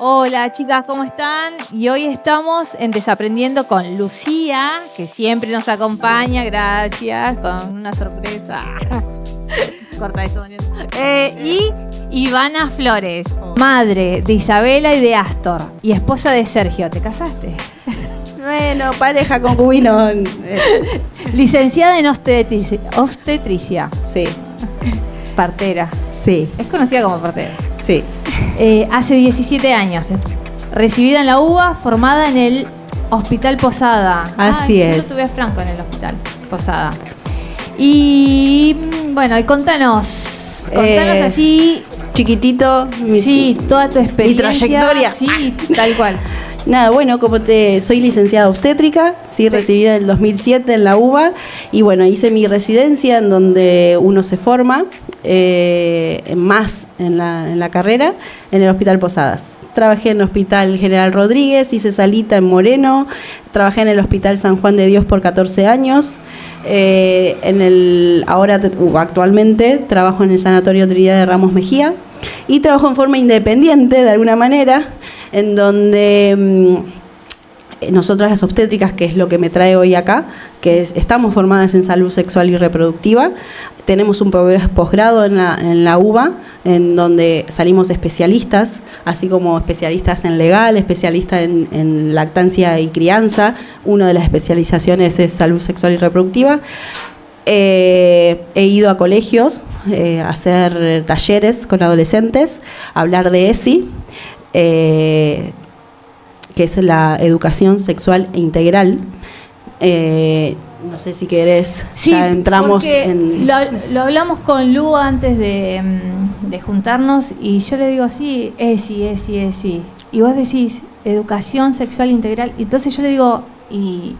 Hola chicas, ¿cómo están? Y hoy estamos en Desaprendiendo con Lucía, que siempre nos acompaña, gracias, con una sorpresa. Corta eso, Daniel. Y Ivana Flores, madre de Isabela y de Astor, y esposa de Sergio. ¿Te casaste? Bueno, pareja concubino. Licenciada en obstetricia. Sí. Partera. Sí. Es conocida como partera. Sí. Hace 17 años. Recibida en la UBA, formada en el Hospital Posada. Así es. Yo tuve a Franco en el Hospital Posada. Y bueno, y contanos así. Chiquitito. Sí, toda tu experiencia. Mi trayectoria. Sí, tal cual. Nada, bueno, soy licenciada obstétrica, sí, recibida en el 2007 en la UBA, y bueno, hice mi residencia en donde uno se forma más en la carrera, en el Hospital Posadas. Trabajé en el Hospital General Rodríguez, hice salita en Moreno, trabajé en el Hospital San Juan de Dios por 14 años, actualmente trabajo en el Sanatorio Trinidad de Ramos Mejía, y trabajo en forma independiente, de alguna manera, en donde nosotras las obstétricas, que es lo que me trae hoy acá, que estamos formadas en salud sexual y reproductiva, tenemos un posgrado en la UBA, en donde salimos especialistas, así como especialistas en legal, especialistas en lactancia y crianza. Una de las especializaciones es salud sexual y reproductiva. He ido a colegios a hacer talleres con adolescentes, a hablar de ESI, que es la educación sexual e integral. No sé si querés, sí, ya entramos en... Lo hablamos con Lu antes de juntarnos, y yo le digo así, ESI. Y vos decís, educación sexual integral. Y entonces yo le digo, ¿y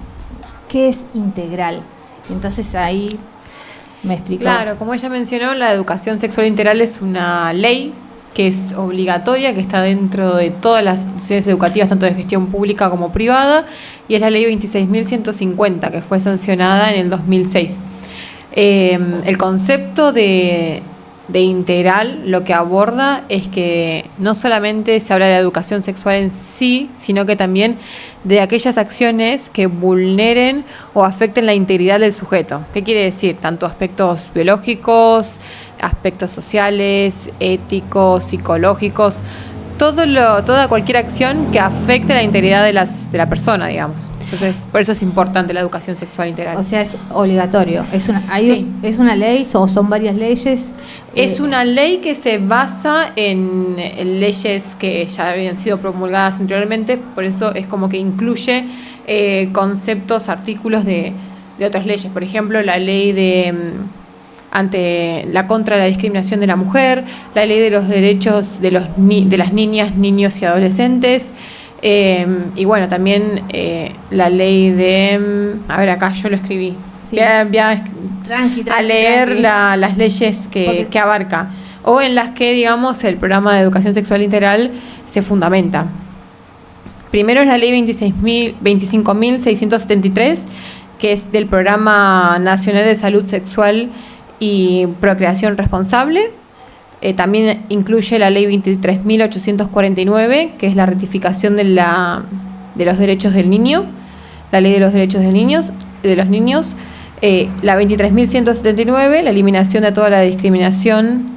qué es integral? Entonces ahí me explicó. Claro, como ella mencionó, la educación sexual integral es una ley que es obligatoria, que está dentro de todas las instituciones educativas, tanto de gestión pública como privada, y es la ley 26.150, que fue sancionada en el 2006. El concepto de integral lo que aborda es que no solamente se habla de la educación sexual en sí, sino que también de aquellas acciones que vulneren o afecten la integridad del sujeto. ¿Qué quiere decir? Tanto aspectos biológicos, aspectos sociales, éticos, psicológicos, toda cualquier acción que afecte la integridad de la persona, digamos. Entonces, por eso es importante la educación sexual integral. O sea, es obligatorio. Es una ley, o son varias leyes. Es una ley que se basa en leyes que ya habían sido promulgadas anteriormente, por eso es como que incluye conceptos, artículos de otras leyes. Por ejemplo, la ley contra la discriminación de la mujer, la ley de los derechos de las niñas, niños y adolescentes. Y bueno, también la ley de... acá yo lo escribí. Sí. Voy a leer las leyes que abarca, o en las que, digamos, el programa de educación sexual integral se fundamenta. Primero es la ley 25.673, que es del Programa Nacional de Salud Sexual y Procreación Responsable. También incluye la ley 23.849, que es la ratificación de los derechos del niño, la ley de los derechos de los niños, la 23.179, la eliminación de toda la discriminación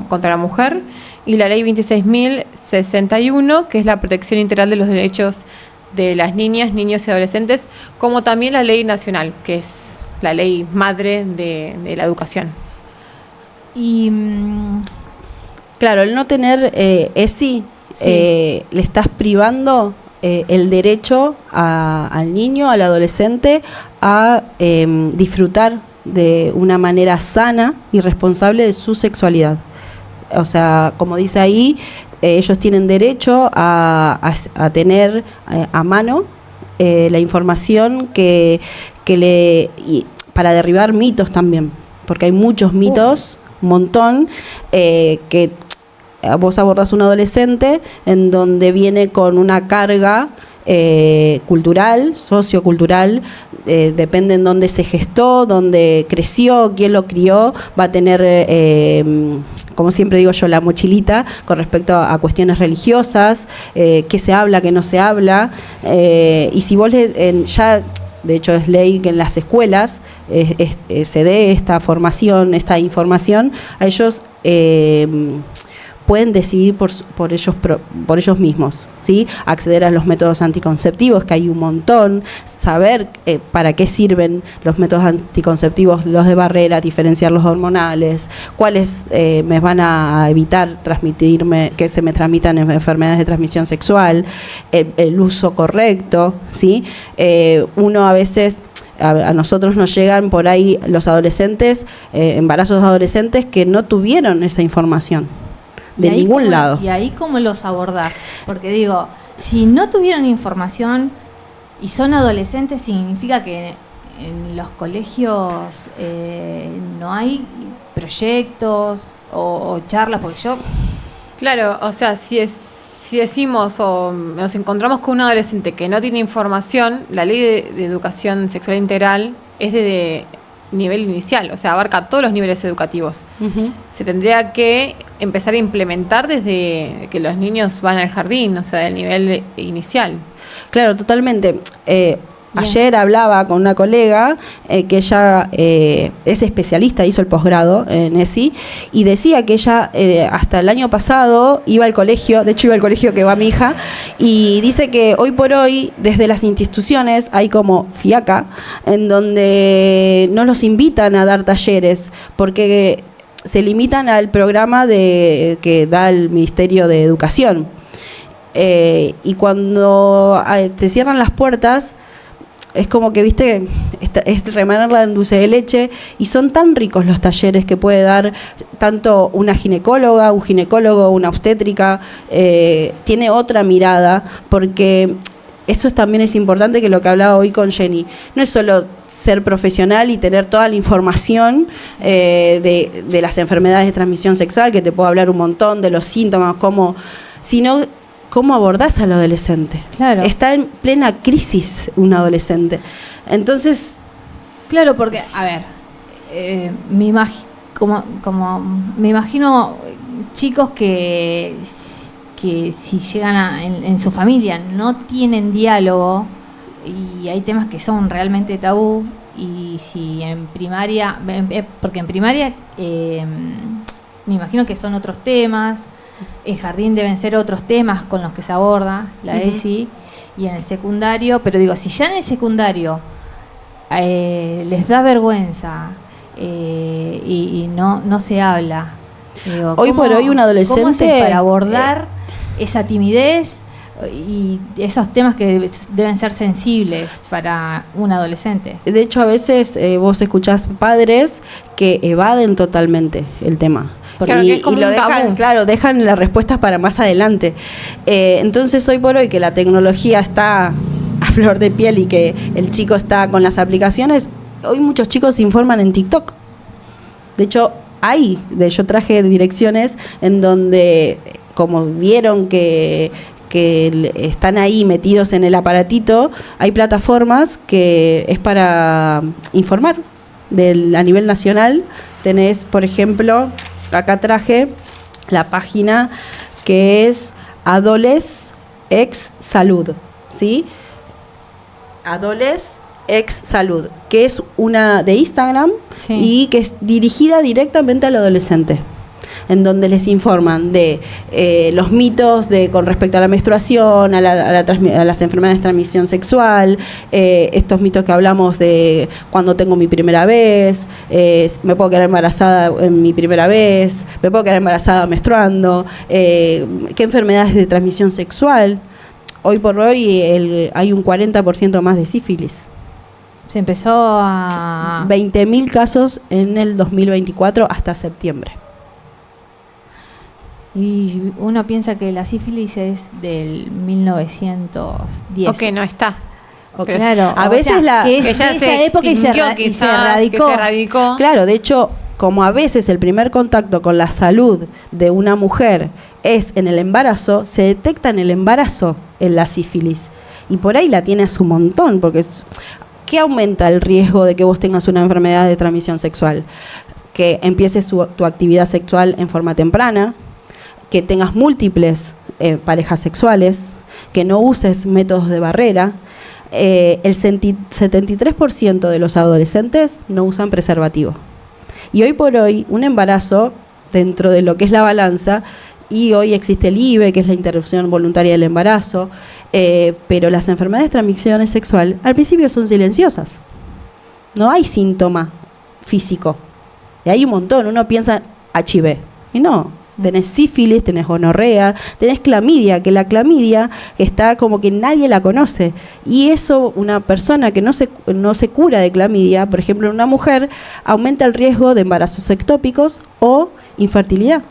contra la mujer, y la ley 26.061, que es la protección integral de los derechos de las niñas, niños y adolescentes, como también la ley nacional, que es la ley madre de la educación. Y claro, el no tener ESI, le estás privando el derecho al niño, al adolescente, a disfrutar de una manera sana y responsable de su sexualidad. O sea, como dice ahí, ellos tienen derecho a tener a mano la información para derribar mitos también, porque hay muchos mitos. Un montón, que vos abordás un adolescente en donde viene con una carga cultural, sociocultural, depende en dónde se gestó, dónde creció, quién lo crió, va a tener como siempre digo yo, la mochilita con respecto a cuestiones religiosas, qué se habla, qué no se habla, y si vos ya, de hecho es ley que en las escuelas se dé esta formación, esta información, a ellos pueden decidir por ellos mismos, ¿sí? Acceder a los métodos anticonceptivos, que hay un montón, saber para qué sirven los métodos anticonceptivos, los de barrera, diferenciar los hormonales, cuáles me van a evitar que se me transmitan enfermedades de transmisión sexual, el uso correcto, ¿sí? Uno a veces... A nosotros nos llegan por ahí los adolescentes, embarazos adolescentes que no tuvieron esa información de ningún lado. ¿Y ahí cómo los abordás? Porque digo, si no tuvieron información y son adolescentes, significa que en los colegios no hay proyectos o charlas, porque yo... Claro, o sea, si decimos o nos encontramos con un adolescente que no tiene información, la ley de educación sexual integral es de nivel inicial, o sea, abarca todos los niveles educativos. Uh-huh. Se tendría que empezar a implementar desde que los niños van al jardín, o sea, del nivel inicial. Claro, totalmente. Ayer hablaba con una colega que ella es especialista, hizo el posgrado en ESI, y decía que ella hasta el año pasado iba al colegio, de hecho iba al colegio que va mi hija, y dice que hoy por hoy desde las instituciones hay como FIACA, en donde no los invitan a dar talleres, porque se limitan al programa que da el Ministerio de Educación. Y cuando te cierran las puertas, es como que, viste, es remanarla en dulce de leche, y son tan ricos los talleres que puede dar tanto una ginecóloga, un ginecólogo, una obstétrica, tiene otra mirada, porque eso también es importante, que lo que hablaba hoy con Jenny, no es solo ser profesional y tener toda la información de las enfermedades de transmisión sexual, que te puedo hablar un montón de los síntomas, sino cómo abordás al adolescente. Claro. Está en plena crisis un adolescente. Entonces... Claro, porque, a ver, me imagino chicos que si llegan en su familia no tienen diálogo, y hay temas que son realmente tabú, y si en primaria, porque en primaria me imagino que son otros temas, en jardín deben ser otros temas con los que se aborda la uh-huh. ESI, y en el secundario, pero digo, si ya en el secundario les da vergüenza y no se habla, digo, hoy por hoy un adolescente, ¿cómo hace para abordar esa timidez y esos temas que deben ser sensibles para un adolescente? De hecho, a veces vos escuchás padres que evaden totalmente el tema. Claro, que es como y lo dejan las respuestas para más adelante. Entonces, hoy por hoy que la tecnología está a flor de piel y que el chico está con las aplicaciones, hoy muchos chicos se informan en TikTok. De hecho, yo traje direcciones en donde, como vieron que están ahí metidos en el aparatito, hay plataformas que es para informar a nivel nacional. Tenés, por ejemplo... Acá traje la página que es Adoles Ex Salud, ¿sí? Adoles Ex Salud, que es una de Instagram, sí, y que es dirigida directamente al adolescente, en donde les informan de los mitos con respecto a la menstruación, a las enfermedades de transmisión sexual, estos mitos que hablamos de cuando tengo mi primera vez, me puedo quedar embarazada en mi primera vez, me puedo quedar embarazada menstruando, qué enfermedades de transmisión sexual. Hoy por hoy hay un 40% más de sífilis. Se empezó a... 20.000 casos en el 2024 hasta septiembre. Y uno piensa que la sífilis es del 1910. O que no está. Okay. Claro, a veces que ya esa época y se erradicó. Claro, de hecho, como a veces el primer contacto con la salud de una mujer es en el embarazo, se detecta en el embarazo en la sífilis. Y por ahí la tienes un montón, porque ¿qué aumenta el riesgo de que vos tengas una enfermedad de transmisión sexual? que empieces tu actividad sexual en forma temprana, que tengas múltiples parejas sexuales, que no uses métodos de barrera. El 73% de los adolescentes no usan preservativo. Y hoy por hoy, un embarazo, dentro de lo que es la balanza, y hoy existe el IVE, que es la interrupción voluntaria del embarazo, pero las enfermedades de transmisión sexual al principio son silenciosas. No hay síntoma físico. Y hay un montón. Uno piensa HIV. Y no. Tenés sífilis, tenés gonorrea, tenés clamidia, que la clamidia está como que nadie la conoce. Y eso, una persona que no se cura de clamidia, por ejemplo, una mujer, aumenta el riesgo de embarazos ectópicos o infertilidad.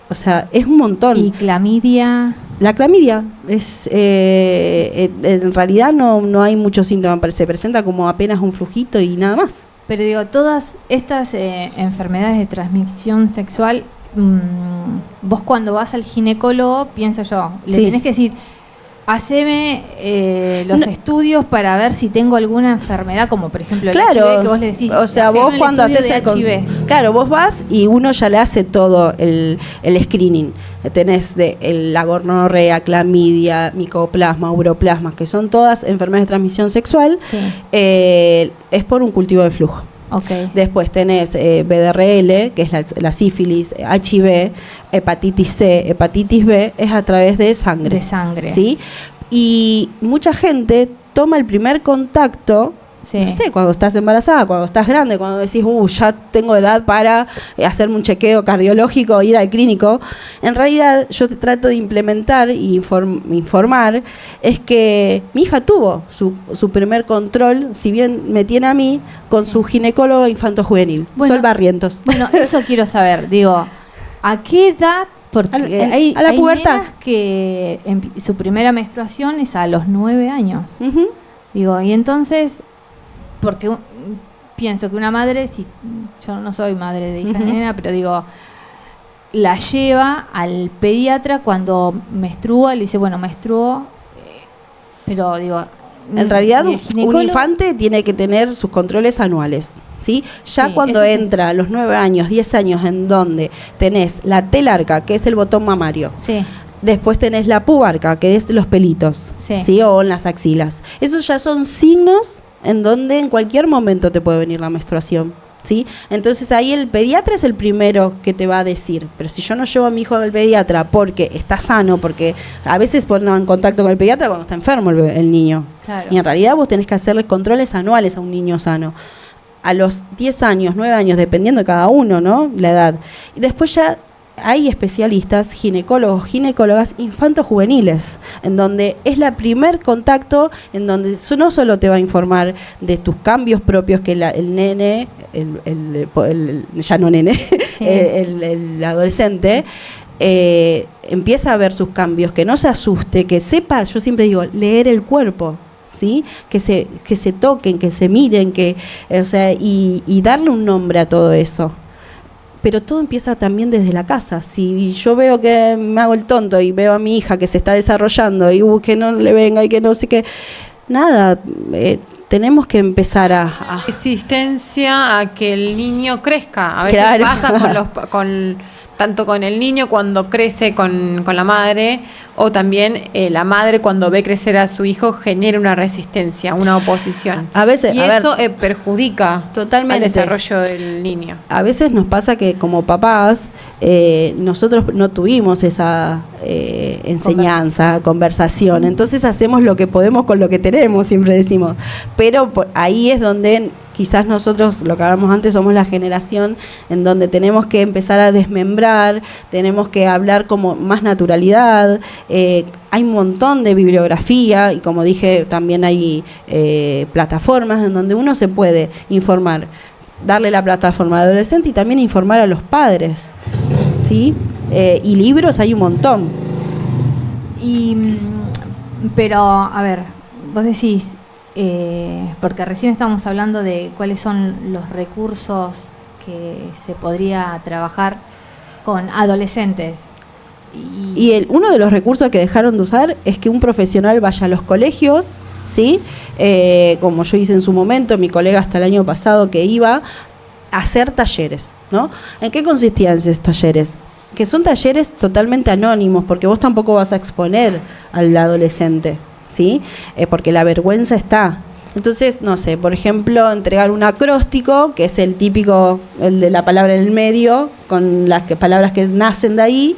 O sea, es un montón. ¿Y clamidia? La clamidia es, en realidad no hay muchos síntomas, se presenta como apenas un flujito y nada más. Pero digo, todas estas enfermedades de transmisión sexual, vos cuando vas al ginecólogo, pienso yo, le tenés que decir, haceme los estudios para ver si tengo alguna enfermedad, como por ejemplo el HIV, que vos le decís. O sea, vos cuando haces el HIV. Claro, vos vas y uno ya le hace todo el screening. Tenés la gonorrea, clamidia, micoplasma, uroplasma, que son todas enfermedades de transmisión sexual. Sí. Es por un cultivo de flujo. Okay. Después tenés BDRL, que es la sífilis, HIV, hepatitis C, hepatitis B, es a través de sangre. De sangre. ¿Sí? Y mucha gente toma el primer contacto, no sé, cuando estás embarazada, cuando estás grande, cuando decís, ya tengo edad para hacerme un chequeo cardiológico, ir al clínico. En realidad, yo trato de implementar y informar, es que mi hija tuvo su primer control, si bien me tiene a mí, con su ginecólogo infanto-juvenil, Sol Barrientos. Bueno, eso quiero saber, digo, ¿a qué edad? Porque hay pubertad. nenas que su primera menstruación es a los 9 años. Uh-huh. Digo, y entonces, porque pienso que una madre, si yo no soy madre de hija de nena, pero digo, la lleva al pediatra cuando menstrua, le dice, bueno, menstruó, pero digo, en realidad un infante tiene que tener sus controles anuales, ¿sí? Ya cuando entra a los 9 años, 10 años, en donde tenés la telarca, que es el botón mamario, después tenés la pubarca, que es los pelitos, ¿sí? O en las axilas. Esos ya son signos en donde en cualquier momento te puede venir la menstruación, ¿sí? Entonces ahí el pediatra es el primero que te va a decir, pero si yo no llevo a mi hijo al pediatra porque está sano, porque a veces ponen en contacto con el pediatra cuando está enfermo el niño, claro. Y en realidad vos tenés que hacerle controles anuales a un niño sano, a los 10 años, 9 años, dependiendo de cada uno, ¿no? La edad. Y después ya hay especialistas, ginecólogos, ginecólogas infanto-juveniles, en donde es el primer contacto, en donde no solo te va a informar de tus cambios propios, que el nene, ya no nene, el adolescente, empieza a ver sus cambios, que no se asuste, que sepa, yo siempre digo, leer el cuerpo, ¿sí? Que se toquen, que se miren, o sea, y darle un nombre a todo eso. Pero todo empieza también desde la casa. Si yo veo que me hago el tonto y veo a mi hija que se está desarrollando y que no le venga y que no sé qué, nada, tenemos que empezar a... Resistencia a que el niño crezca. A veces pasa tanto con el niño cuando crece con la madre, o también la madre cuando ve crecer a su hijo genera una resistencia, una oposición. A veces, eso perjudica totalmente al desarrollo del niño. A veces nos pasa que como papás nosotros no tuvimos esa enseñanza, conversación. Entonces hacemos lo que podemos con lo que tenemos, siempre decimos. Pero ahí es donde quizás nosotros, lo que hablamos antes, somos la generación en donde tenemos que empezar a desmembrar, tenemos que hablar como más naturalidad. Hay un montón de bibliografía y, como dije, también hay plataformas en donde uno se puede informar, darle la plataforma al adolescente y también informar a los padres, ¿sí? Y libros hay un montón. Pero, a ver, vos decís, porque recién estábamos hablando de cuáles son los recursos que se podría trabajar con adolescentes. Y uno de los recursos que dejaron de usar es que un profesional vaya a los colegios, ¿sí? Como yo hice en su momento, mi colega hasta el año pasado que iba, hacer talleres, ¿no? ¿En qué consistían esos talleres? Que son talleres totalmente anónimos, porque vos tampoco vas a exponer al adolescente, ¿sí? Porque la vergüenza está. Entonces, no sé, por ejemplo, entregar un acróstico, que es el típico, el de la palabra en el medio, con las palabras que nacen de ahí,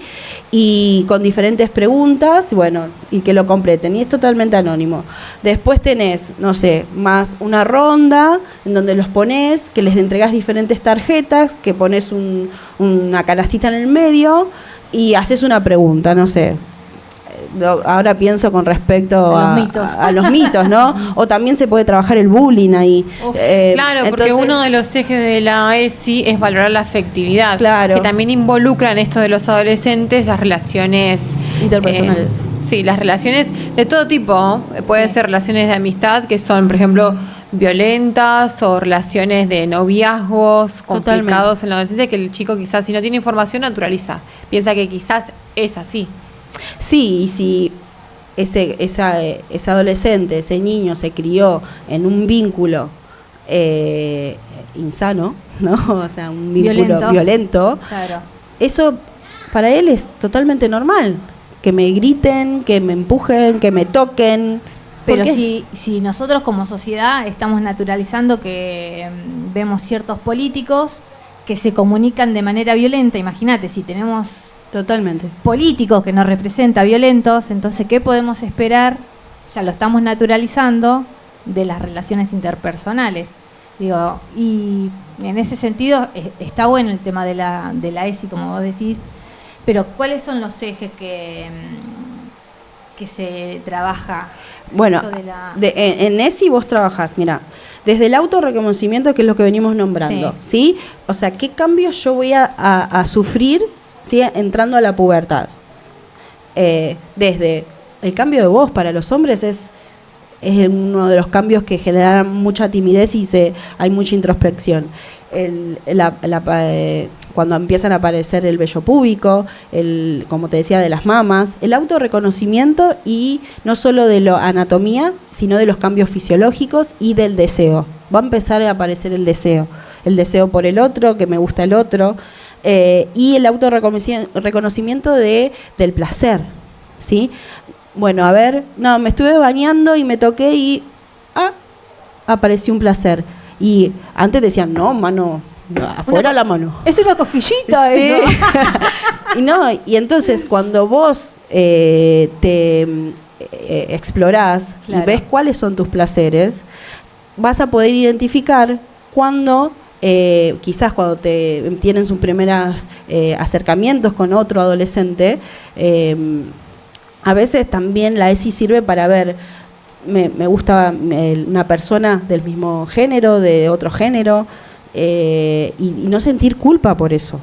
y con diferentes preguntas, bueno, y que lo completen, y es totalmente anónimo. Después tenés, no sé, más una ronda, en donde los pones, que les entregás diferentes tarjetas, que pones una canastita en el medio, y haces una pregunta, no sé. Ahora pienso con respecto a los mitos, ¿no? O también se puede trabajar el bullying ahí. Claro, porque uno de los ejes de la ESI es valorar la afectividad, claro, que también involucra en esto de los adolescentes las relaciones interpersonales. Sí, las relaciones de todo tipo. Puede ser relaciones de amistad que son, por ejemplo, violentas, o relaciones de noviazgos complicados en la adolescencia, que el chico quizás, si no tiene información, naturaliza. Piensa que quizás es así. Sí, y si ese adolescente, ese niño se crió en un vínculo insano, ¿no? O sea, un vínculo violento, claro. Eso para él es totalmente normal. Que me griten, que me empujen, que me toquen. Pero si nosotros como sociedad estamos naturalizando que vemos ciertos políticos que se comunican de manera violenta, imagínate, si tenemos... Totalmente. Políticos que nos representa violentos, entonces, ¿qué podemos esperar? Ya lo estamos naturalizando de las relaciones interpersonales. Digo, y en ese sentido está bueno el tema de la ESI, como vos decís, pero ¿cuáles son los ejes que se trabaja? Bueno, en ESI vos trabajás, mira, desde el autorreconocimiento, que es lo que venimos nombrando, ¿sí? O sea, ¿qué cambios yo voy a sufrir, ¿sí?, entrando a la pubertad? Desde el cambio de voz para los hombres es uno de los cambios que generan mucha timidez y hay mucha introspección. Cuando empiezan a aparecer el vello púbico, como te decía, de las mamas, el autorreconocimiento, y no solo de la anatomía, sino de los cambios fisiológicos y del deseo. Va a empezar a aparecer el deseo por el otro, que me gusta el otro. Y el autorreconocimiento del placer, ¿sí? Bueno, a ver, no, me estuve bañando y me toqué y apareció un placer. Y antes decían, no, mano, afuera la mano. Es una cosquillita, ¿sí? Eso. y entonces cuando vos te explorás, claro, y ves cuáles son tus placeres, vas a poder identificar cuando... quizás cuando tienen sus primeros acercamientos con otro adolescente, a veces también la ESI sirve para ver, me gusta una persona del mismo género, de otro género, y no sentir culpa por eso.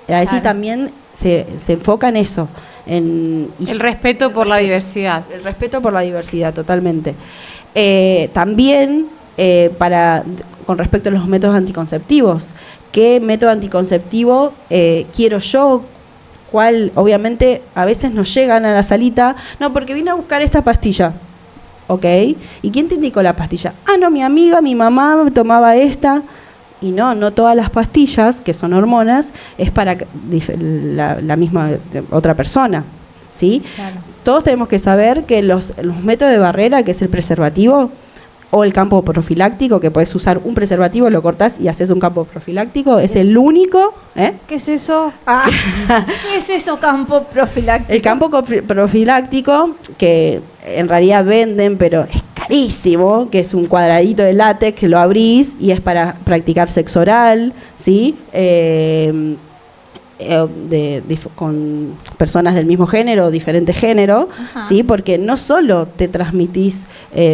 La ESI también se enfoca en eso. El respeto por la diversidad. El respeto por la diversidad, totalmente. También con respecto a los métodos anticonceptivos. ¿Qué método anticonceptivo quiero yo? ¿Cuál? Obviamente, a veces nos llegan a la salita, no, porque vine a buscar esta pastilla. ¿Ok? ¿Y quién te indicó la pastilla? No, mi amiga, mi mamá tomaba esta. Y no todas las pastillas, que son hormonas, es para la misma otra persona. ¿Sí? Claro. Todos tenemos que saber que los métodos de barrera, que es el preservativo, o el campo profiláctico, que puedes usar un preservativo, lo cortás y haces un campo profiláctico, es el único. ¿Qué es eso? ¿Qué es eso, campo profiláctico? El campo profiláctico, que en realidad venden, pero es carísimo, que es un cuadradito de látex que lo abrís y es para practicar sexo oral, ¿sí? Con personas del mismo género o diferente género, ¿sí? Porque no solo te transmitís,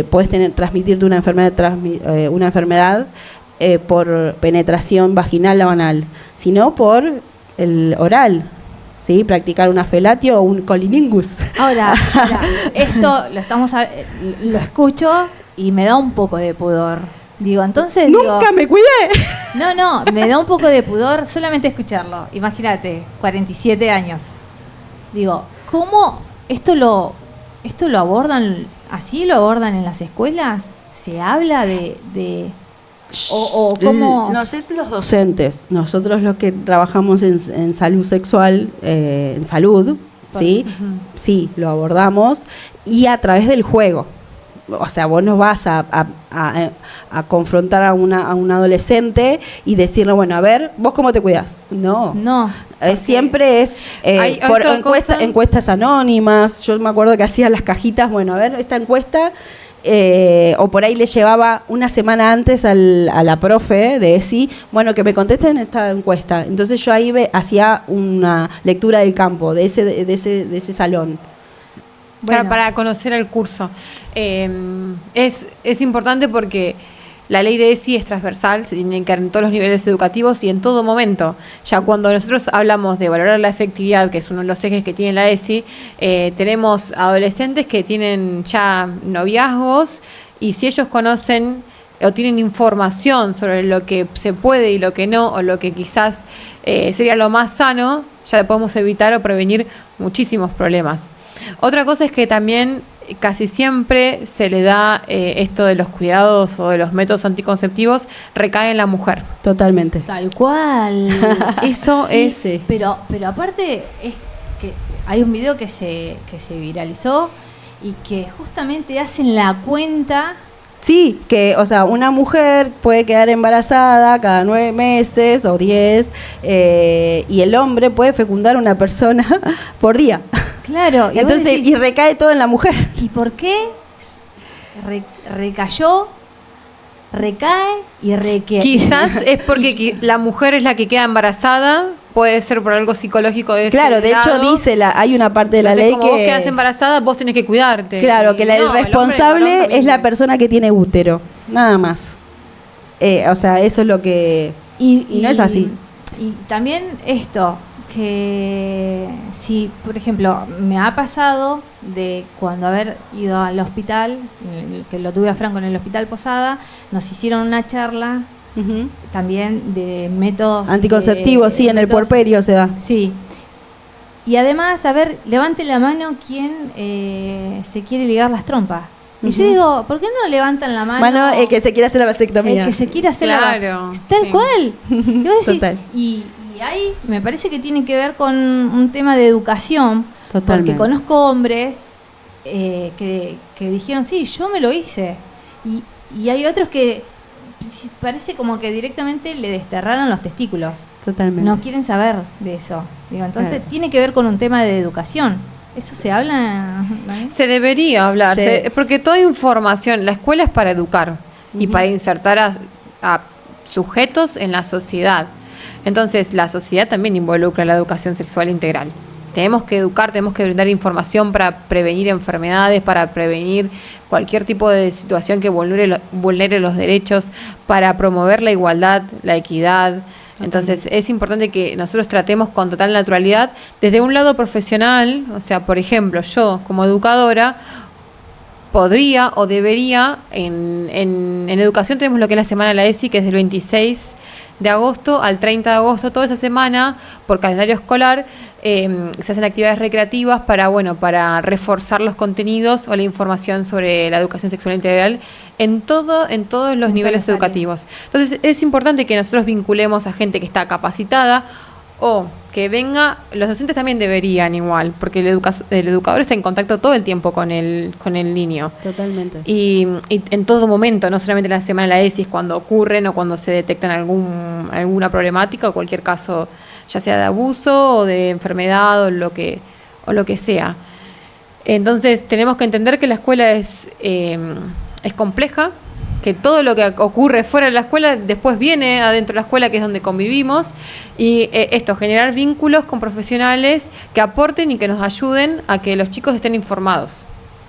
puedes transmitirte una enfermedad por penetración vaginal o anal, sino por el oral, ¿sí? Practicar una felatio o un colilingus. Ahora, esto lo escucho y me da un poco de pudor. Digo, entonces... ¡Nunca me cuidé! No, me da un poco de pudor solamente escucharlo. Imagínate, 47 años. Digo, ¿cómo esto lo abordan así? ¿Lo abordan en las escuelas? ¿Se habla de o cómo... No sé si los docentes, nosotros los que trabajamos en salud sexual, en salud, ¿sí? Sí, lo abordamos y a través del juego. O sea, vos no vas a confrontar a un adolescente y decirle, bueno, a ver, ¿vos cómo te cuidás? No. Siempre es por encuestas anónimas. Yo me acuerdo que hacía las cajitas, bueno, a ver, esta encuesta, o por ahí le llevaba una semana antes a la profe de ESI, bueno, que me contesten esta encuesta. Entonces yo ahí hacía una lectura del campo, de ese salón. Bueno. Para conocer el curso. Es importante porque la ley de ESI es transversal, se tiene que dar en todos los niveles educativos y en todo momento. Ya cuando nosotros hablamos de valorar la efectividad, que es uno de los ejes que tiene la ESI, tenemos adolescentes que tienen ya noviazgos y si ellos conocen o tienen información sobre lo que se puede y lo que no, o lo que quizás sería lo más sano, ya podemos evitar o prevenir muchísimos problemas. Otra cosa es que también casi siempre se le da esto de los cuidados o de los métodos anticonceptivos, recae en la mujer. Totalmente. Tal cual. Eso es... Sí. Pero aparte es que hay un video que se viralizó y que justamente hacen la cuenta... Sí, que, o sea, una mujer puede quedar embarazada cada 9 meses o 10 y el hombre puede fecundar una persona por día. Claro. Y entonces decís, y recae todo en la mujer. ¿Y por qué recayó, recae y recae? Quizás es porque la mujer es la que queda embarazada, puede ser por algo psicológico de ese Claro, de lado. hecho dice, hay una parte de la ley como que... vos quedas embarazada, vos tenés que cuidarte. Claro, que el responsable es la persona que tiene útero, nada más. O sea, eso es lo que... Y no es así. Y también esto, que si, por ejemplo, me ha pasado de cuando haber ido al hospital, que lo tuve a Franco en el hospital Posada, nos hicieron una charla también de métodos anticonceptivos, sí, en el puerperio se da. Sí. Y además, a ver, levante la mano quien se quiere ligar las trompas. Y yo digo, ¿por qué no levantan la mano? El que se quiere hacer la vasectomía. El que se quiere hacer la vasectomía. Tal cual. Y vos decís, y ahí me parece que tiene que ver con un tema de educación. Totalmente. Porque conozco hombres que dijeron, sí, yo me lo hice. Y hay otros que parece como que directamente le desterraron los testículos. Totalmente. No quieren saber de eso. Digo, entonces tiene que ver con un tema de educación. ¿Eso se habla? ¿No? Se debería hablar, porque toda información, la escuela es para educar y para insertar a sujetos en la sociedad. Entonces, la sociedad también involucra la educación sexual integral. Tenemos que educar, tenemos que brindar información para prevenir enfermedades, para prevenir cualquier tipo de situación que vulnere los derechos, para promover la igualdad, la equidad. Entonces es importante que nosotros tratemos con total naturalidad desde un lado profesional. O sea, por ejemplo, yo como educadora podría o debería, en educación tenemos lo que es la semana de la ESI, que es del 26 de agosto al 30 de agosto, toda esa semana, por calendario escolar, se hacen actividades recreativas para reforzar los contenidos o la información sobre la educación sexual integral en todos los niveles educativos. Entonces es importante que nosotros vinculemos a gente que está capacitada o que venga, los docentes también deberían igual, porque el educador está en contacto todo el tiempo con el niño. Totalmente. Y en todo momento, no solamente en la semana de la ESI, cuando ocurren o cuando se detectan alguna problemática o cualquier caso, ya sea de abuso o de enfermedad o lo que sea. Entonces tenemos que entender que la escuela es compleja, que todo lo que ocurre fuera de la escuela después viene adentro de la escuela, que es donde convivimos, y generar vínculos con profesionales que aporten y que nos ayuden a que los chicos estén informados.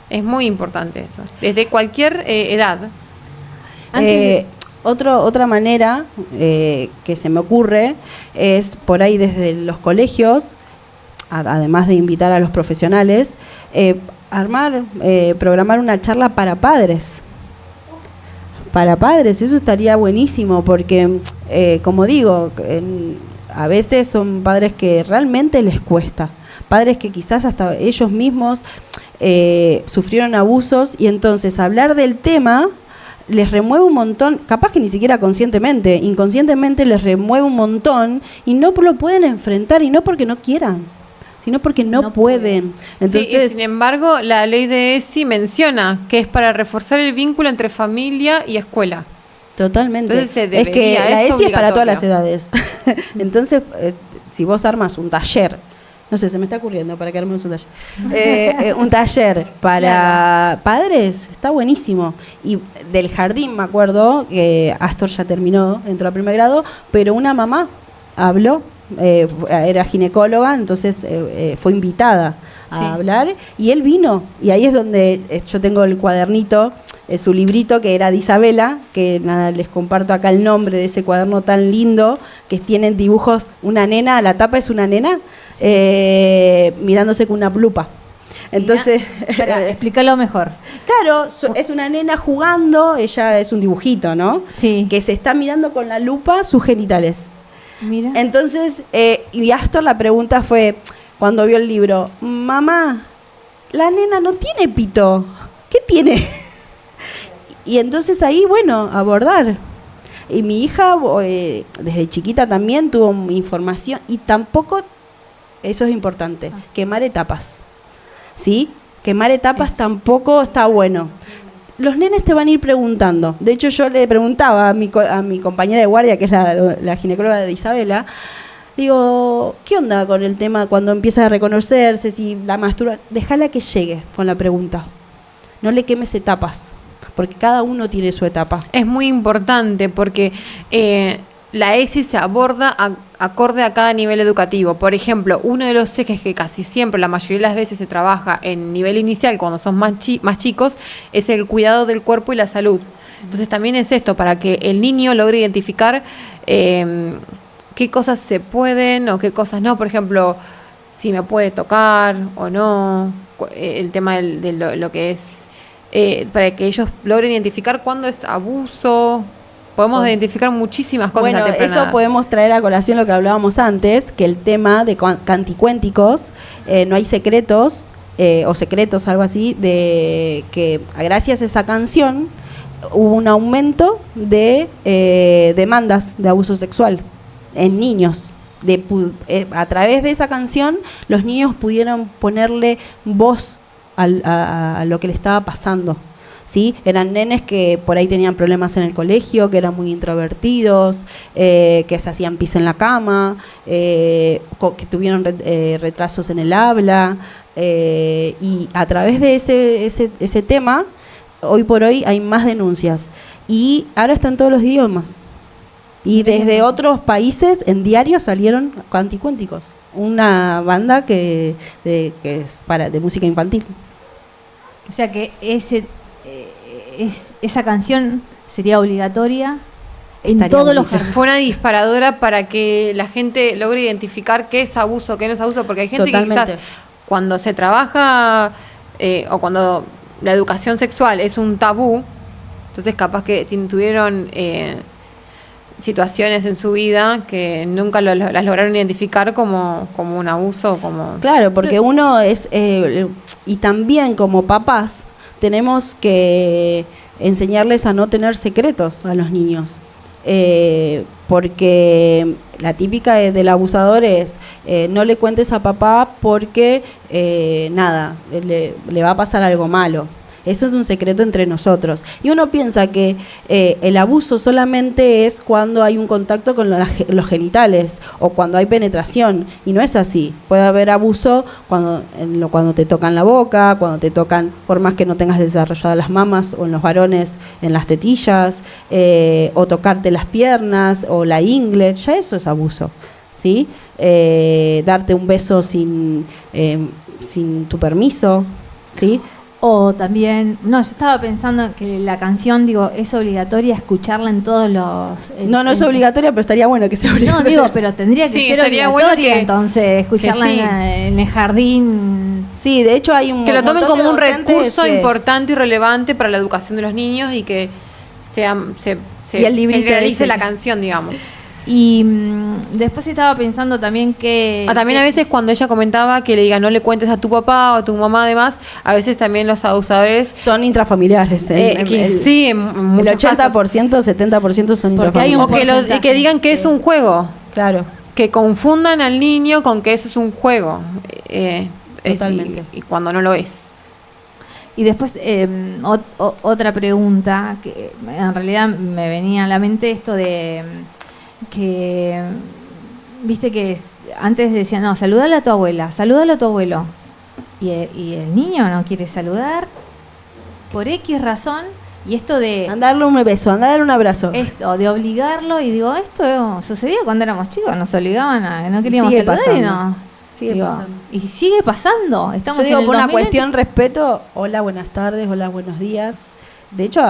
Es muy importante eso, desde cualquier edad. Otra manera que se me ocurre es por ahí desde los colegios, además de invitar a los profesionales, programar una charla para padres. Para padres, eso estaría buenísimo porque, como digo, a veces son padres que realmente les cuesta, padres que quizás hasta ellos mismos sufrieron abusos y entonces hablar del tema les remueve un montón, capaz que ni siquiera conscientemente, inconscientemente les remueve un montón y no lo pueden enfrentar, y no porque no quieran, sino porque no pueden. Entonces, sí, y sin embargo, la ley de ESI menciona que es para reforzar el vínculo entre familia y escuela. totalmente. Entonces es que la ESI es para todas las obligatorio. edades. Entonces, si vos armas un taller, no sé, se me está ocurriendo para que armemos un taller. Un taller para padres, está buenísimo. Y del jardín, me acuerdo, que Astor ya terminó, entró a primer grado, pero una mamá habló, era ginecóloga, entonces fue invitada a hablar, y él vino. Y ahí es donde yo tengo el cuadernito, su librito, que era de Isabela, que nada, les comparto acá el nombre de ese cuaderno tan lindo, que tienen dibujos, una nena, la tapa es una nena, mirándose con una lupa. Entonces, explícalo mejor. Claro, es una nena jugando, ella es un dibujito, ¿no? Sí. Que se está mirando con la lupa sus genitales. Mira. Entonces, y Astor, la pregunta fue, cuando vio el libro, mamá, la nena no tiene pito, ¿qué tiene? Y entonces ahí, bueno, abordar. Y mi hija, desde chiquita también tuvo información, y tampoco, eso es importante, quemar etapas, ¿sí? Quemar etapas tampoco está bueno. Los nenes te van a ir preguntando. De hecho, yo le preguntaba a mi compañera de guardia, que es la ginecóloga de Isabela, digo, ¿qué onda con el tema cuando empieza a reconocerse, si la masturba? Déjala que llegue con la pregunta. No le quemes etapas, porque cada uno tiene su etapa. Es muy importante porque la ESI se aborda acorde a cada nivel educativo. Por ejemplo, uno de los ejes que casi siempre, la mayoría de las veces se trabaja en nivel inicial cuando son más chicos, es el cuidado del cuerpo y la salud. Entonces también es esto, para que el niño logre identificar qué cosas se pueden o qué cosas no. Por ejemplo, si me puede tocar o no, el tema de lo que es, para que ellos logren identificar cuándo es abuso. Podemos identificar muchísimas cosas. Bueno, a temprana edad. eso podemos traer a colación lo que hablábamos antes, que el tema de canticuénticos, no hay secretos, o secretos, algo así, de que gracias a esa canción hubo un aumento de demandas de abuso sexual en niños. A través de esa canción, los niños pudieron ponerle voz a lo que le estaba pasando. ¿Sí? Eran nenes que por ahí tenían problemas en el colegio, que eran muy introvertidos, que se hacían pis en la cama, que tuvieron retrasos en el habla, y a través de ese tema, hoy por hoy hay más denuncias. Y ahora está en todos los idiomas. Y desde otros países en diario salieron Canticuénticos, una banda que es de música infantil. O sea que esa canción sería obligatoria en Estaría todos los buenísimo. jardines. Fue una disparadora para que la gente logre identificar qué es abuso, qué no es abuso, porque hay gente Totalmente. que quizás cuando se trabaja o cuando la educación sexual es un tabú, entonces capaz que tuvieron situaciones en su vida que nunca las lograron identificar como un abuso. Claro, porque uno es, y también como papás, tenemos que enseñarles a no tener secretos a los niños. Porque la típica del abusador es no le cuentes a papá porque nada, le va a pasar algo malo. Eso es un secreto entre nosotros. Y uno piensa que el abuso solamente es cuando hay un contacto con los genitales o cuando hay penetración. Y no es así. Puede haber abuso cuando te tocan la boca, cuando te tocan, por más que no tengas desarrolladas las mamas, o en los varones en las tetillas, o tocarte las piernas o la ingle. Ya eso es abuso, ¿sí? Darte un beso sin tu permiso, ¿sí? O también, yo estaba pensando que la canción, es obligatoria escucharla en todos los... No es obligatoria, pero estaría bueno que sea obligatoria. No, pero tendría que Sí, ser estaría obligatoria, bueno entonces, escucharla sí. en el jardín. Sí, de hecho hay un Que lo tomen montón como de un docentes recurso que- importante y relevante para la educación de los niños y que se Y el librito generalice ese. la canción, digamos. Y después estaba pensando también que... También a veces cuando ella comentaba que le diga no le cuentes a tu papá o a tu mamá además, a veces también los abusadores... Son intrafamiliares. Sí, en El muchos 80%, casos. 70% son Porque hay un intrafamiliares. O que digan que es un juego. Claro. Que confundan al niño con que eso es un juego. Totalmente. Y cuando no lo es. Y después, otra pregunta, que en realidad me venía a la mente esto de que, viste que antes decían, no, saludale a tu abuela, saludale a tu abuelo. Y el niño no quiere saludar por X razón. Y esto de... Anda a darle un beso, anda a darle un abrazo. Esto, de obligarlo, y digo, esto sucedía cuando éramos chicos, nos obligaban a que no queríamos Sigue saludar pasando. y no... Sigue Digo, pasando. y sigue pasando. Estamos Yo digo, en el por una 2020. cuestión respeto, hola, buenas tardes, hola, buenos días. De hecho,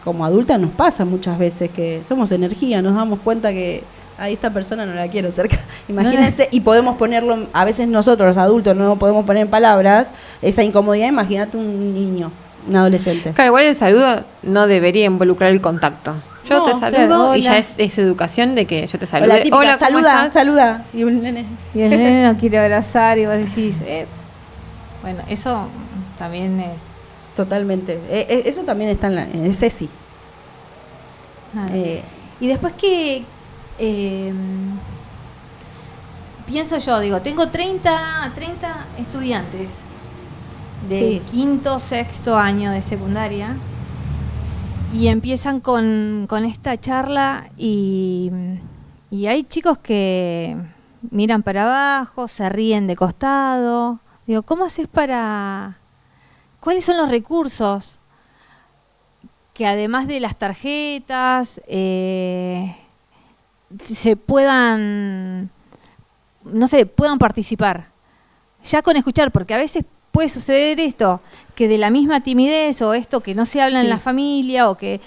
como adulta nos pasa muchas veces que somos energía, nos damos cuenta que a esta persona no la quiero cerca. Imagínense, y podemos ponerlo, a veces nosotros los adultos no podemos poner en palabras esa incomodidad, imagínate un niño, un adolescente. Claro, igual el saludo no debería involucrar el contacto. Yo No, te saludo claro, y hola. ya es educación de que yo te O salude. la típica, Hola, ¿cómo saluda, estás? saluda. Y un nene. Y el nene no quiere abrazar y vos decís, bueno, eso también es... Totalmente. Eso también está en Ceci. Ah. Y después que pienso yo, digo, tengo 30 estudiantes de Sí. quinto, sexto año de secundaria y empiezan con esta charla y hay chicos que miran para abajo, se ríen de costado. Digo, ¿cómo haces para...? ¿Cuáles son los recursos que además de las tarjetas se puedan, no sé, puedan participar? Ya con escuchar, porque a veces puede suceder esto, que de la misma timidez o esto que no se habla en la familia o que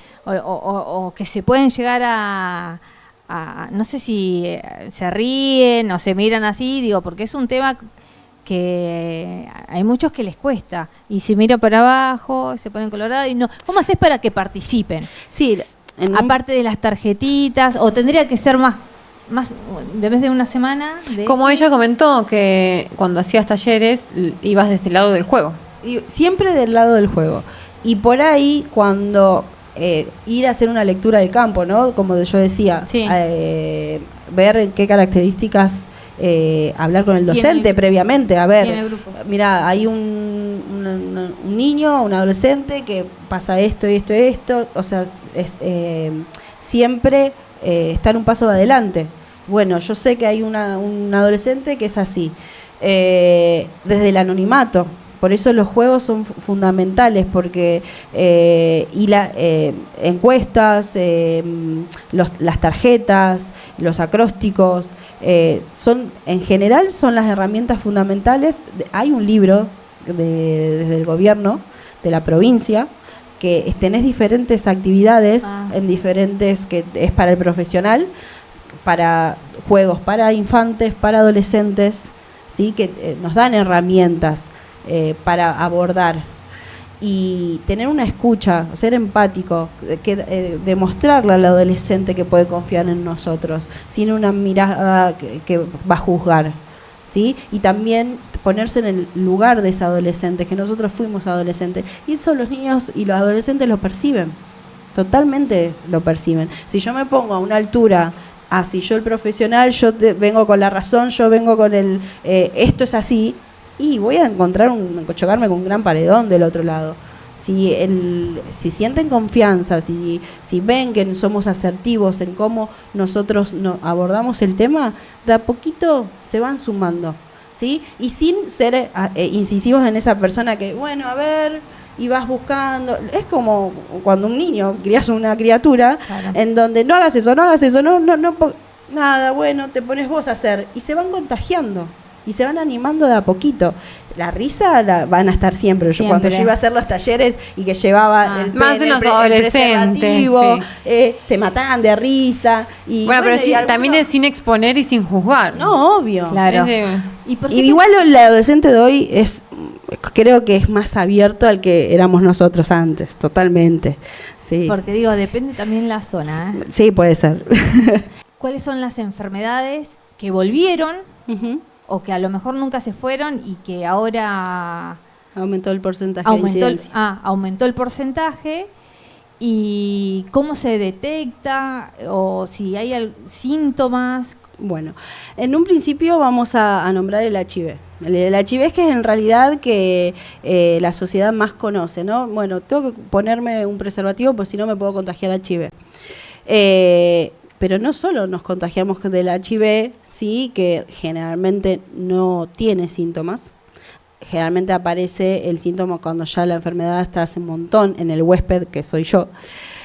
se pueden llegar a no sé si se ríen o se miran así, digo, porque es un tema que hay muchos que les cuesta y se mira para abajo, se ponen colorados y no. ¿Cómo haces para que participen? Sí, Aparte de las tarjetitas, o tendría que ser más de vez de una semana. Como ella comentó que cuando hacías talleres ibas desde el lado del juego. y siempre del lado del juego. Y por ahí, cuando ir a hacer una lectura de campo, ¿no? Como yo decía, Sí. ver qué características, hablar con el Tiene docente el- previamente. A tiene el ver, grupo. mira, hay un niño, un adolescente que pasa esto y esto y esto. O sea, siempre estar un paso adelante. Bueno, yo sé que hay un adolescente que es así, desde el anonimato. Por eso los juegos son fundamentales, porque encuestas, las tarjetas, los acrósticos, en general son las herramientas fundamentales. Hay un libro desde el gobierno de la provincia que tenés diferentes actividades en diferentes, que es para el profesional, para juegos para infantes, para adolescentes, ¿sí? Que nos dan herramientas para abordar y tener una escucha, ser empático, demostrarle al adolescente que puede confiar en nosotros, sin una mirada que va a juzgar, ¿sí? Y también ponerse en el lugar de ese adolescente, que nosotros fuimos adolescentes, y eso los niños y los adolescentes lo perciben, totalmente lo perciben. Si yo me pongo a una altura, si yo el profesional, vengo con la razón, yo vengo con esto es así, y voy a chocarme con un gran paredón del otro lado. Si sienten confianza, si ven que somos asertivos en cómo nosotros abordamos el tema, de a poquito se van sumando, ¿sí? Y sin ser incisivos en esa persona que, bueno, a ver, y vas buscando. Es como cuando un niño crías una criatura, Claro. en donde no hagas eso, nada, bueno, te pones vos a hacer, y se van contagiando. Y se van animando de a poquito. La risa van a estar siempre. Cuando yo iba a hacer los talleres y que llevaba el más en los el adolescentes, preservativo, se mataban de risa. Y Bueno, pero y sí, algunos- también es sin exponer y sin juzgar. No, obvio. Claro. Es de- ¿Y por qué Y igual el adolescente de hoy creo que es más abierto al que éramos nosotros antes, totalmente. Sí, Porque digo, depende también la zona, ¿eh? sí, puede ser. cuáles son las enfermedades que volvieron Ujú. o que a lo mejor nunca se fueron y que ahora Aumentó el porcentaje de incidencia. aumentó el porcentaje, y cómo se detecta o si hay síntomas. Bueno, en un principio vamos a nombrar el HIV. El HIV es que es en realidad que la sociedad más conoce, ¿no? Bueno, tengo que ponerme un preservativo pues si no me puedo contagiar HIV. Pero no solo nos contagiamos del HIV, sí, que generalmente no tiene síntomas. Generalmente aparece el síntoma cuando ya la enfermedad está hace un montón en el huésped, que soy yo.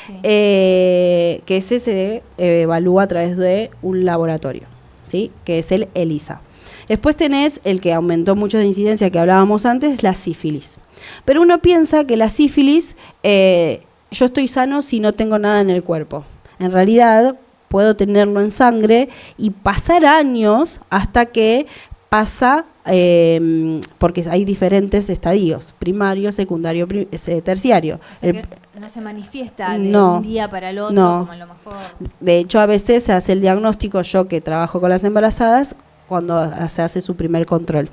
Sí. Que ese se evalúa a través de un laboratorio, ¿sí? Que es el ELISA. Después tenés el que aumentó mucho de incidencia que hablábamos antes, la sífilis. Pero uno piensa que la sífilis, yo estoy sano si no tengo nada en el cuerpo. En realidad puedo tenerlo en sangre y pasar años hasta que pasa, porque hay diferentes estadios, primario, secundario, terciario. O sea que no se manifiesta de no, un día para el otro, no. como a lo mejor. De hecho, a veces se hace el diagnóstico, yo que trabajo con las embarazadas, cuando se hace su primer control,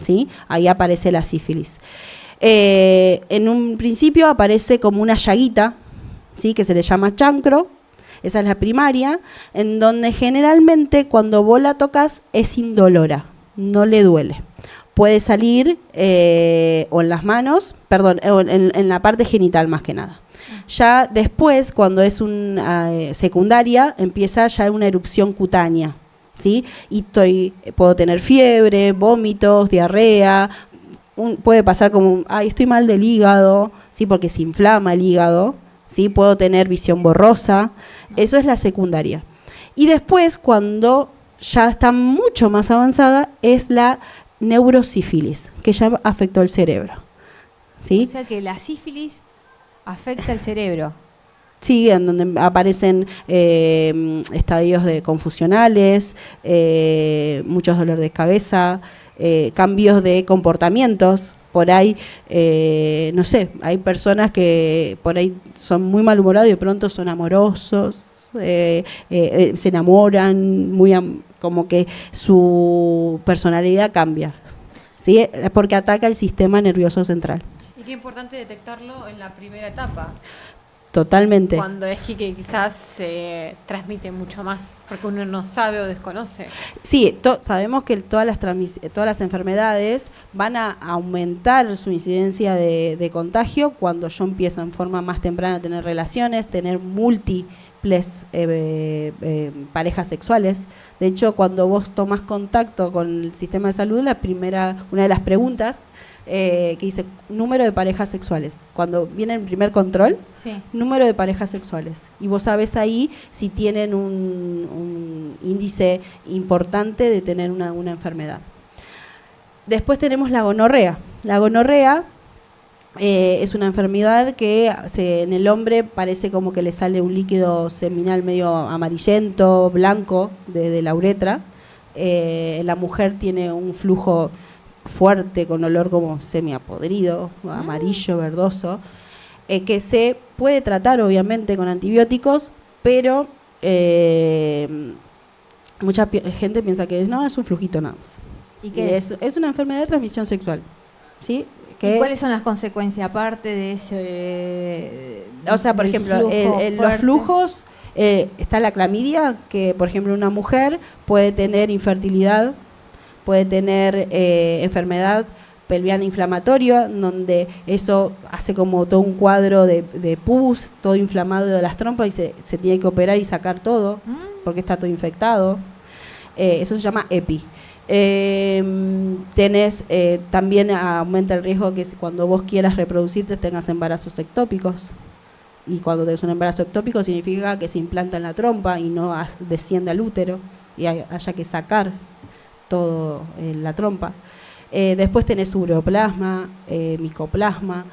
¿sí? Ahí aparece la sífilis. En un principio aparece como una llaguita, ¿sí? Que se le llama chancro. Esa es la primaria, en donde generalmente cuando vos la tocas es indolora, no le duele. Puede salir o en las manos, perdón, en la parte genital más que nada. Ya después, cuando es una secundaria, empieza ya una erupción cutánea, ¿sí? Y puedo tener fiebre, vómitos, diarrea, puede pasar como, estoy mal del hígado, ¿sí? Porque se inflama el hígado. ¿Sí? Puedo tener visión borrosa, eso es la secundaria. Y después, cuando ya está mucho más avanzada, es la neurosífilis, que ya afectó el cerebro. ¿Sí? O sea que la sífilis afecta el cerebro. Sí, en donde aparecen estadios confusionales, muchos dolores de cabeza, cambios de comportamientos. Por ahí, no sé, hay personas que por ahí son muy malhumorados y de pronto son amorosos, se enamoran, como que su personalidad cambia, ¿sí? Porque ataca el sistema nervioso central. Y qué importante detectarlo en la primera etapa. Totalmente. Cuando es que quizás se transmite mucho más, porque uno no sabe o desconoce. Sí, sabemos que todas las enfermedades van a aumentar su incidencia de contagio cuando yo empiezo en forma más temprana a tener relaciones, tener múltiples parejas sexuales. De hecho, cuando vos tomás contacto con el sistema de salud, una de las preguntas que dice número de parejas sexuales. Cuando viene el primer control, Sí. número de parejas sexuales. Y vos sabés ahí si tienen un índice importante de tener una enfermedad. Después tenemos la gonorrea. La gonorrea es una enfermedad que en el hombre parece como que le sale un líquido seminal medio amarillento, blanco, de la uretra. La mujer tiene un flujo fuerte con olor como semiapodrido, amarillo, verdoso, que se puede tratar obviamente con antibióticos, pero mucha gente piensa que no, es un flujito nada más. ¿Y qué es? Es una enfermedad de transmisión sexual, ¿sí? ¿Y cuáles son las consecuencias aparte de ese? O sea, por ejemplo, los flujos, está la clamidia, que por ejemplo una mujer puede tener infertilidad, puede tener enfermedad pelviana inflamatoria, donde eso hace como todo un cuadro de pus, todo inflamado de las trompas y se tiene que operar y sacar todo, porque está todo infectado. Eso se llama EPI. Tenés también aumenta el riesgo que cuando vos quieras reproducirte tengas embarazos ectópicos. Y cuando tenés un embarazo ectópico significa que se implanta en la trompa y no desciende al útero y haya que sacar todo la trompa. Después tenés ureoplasma, micoplasma.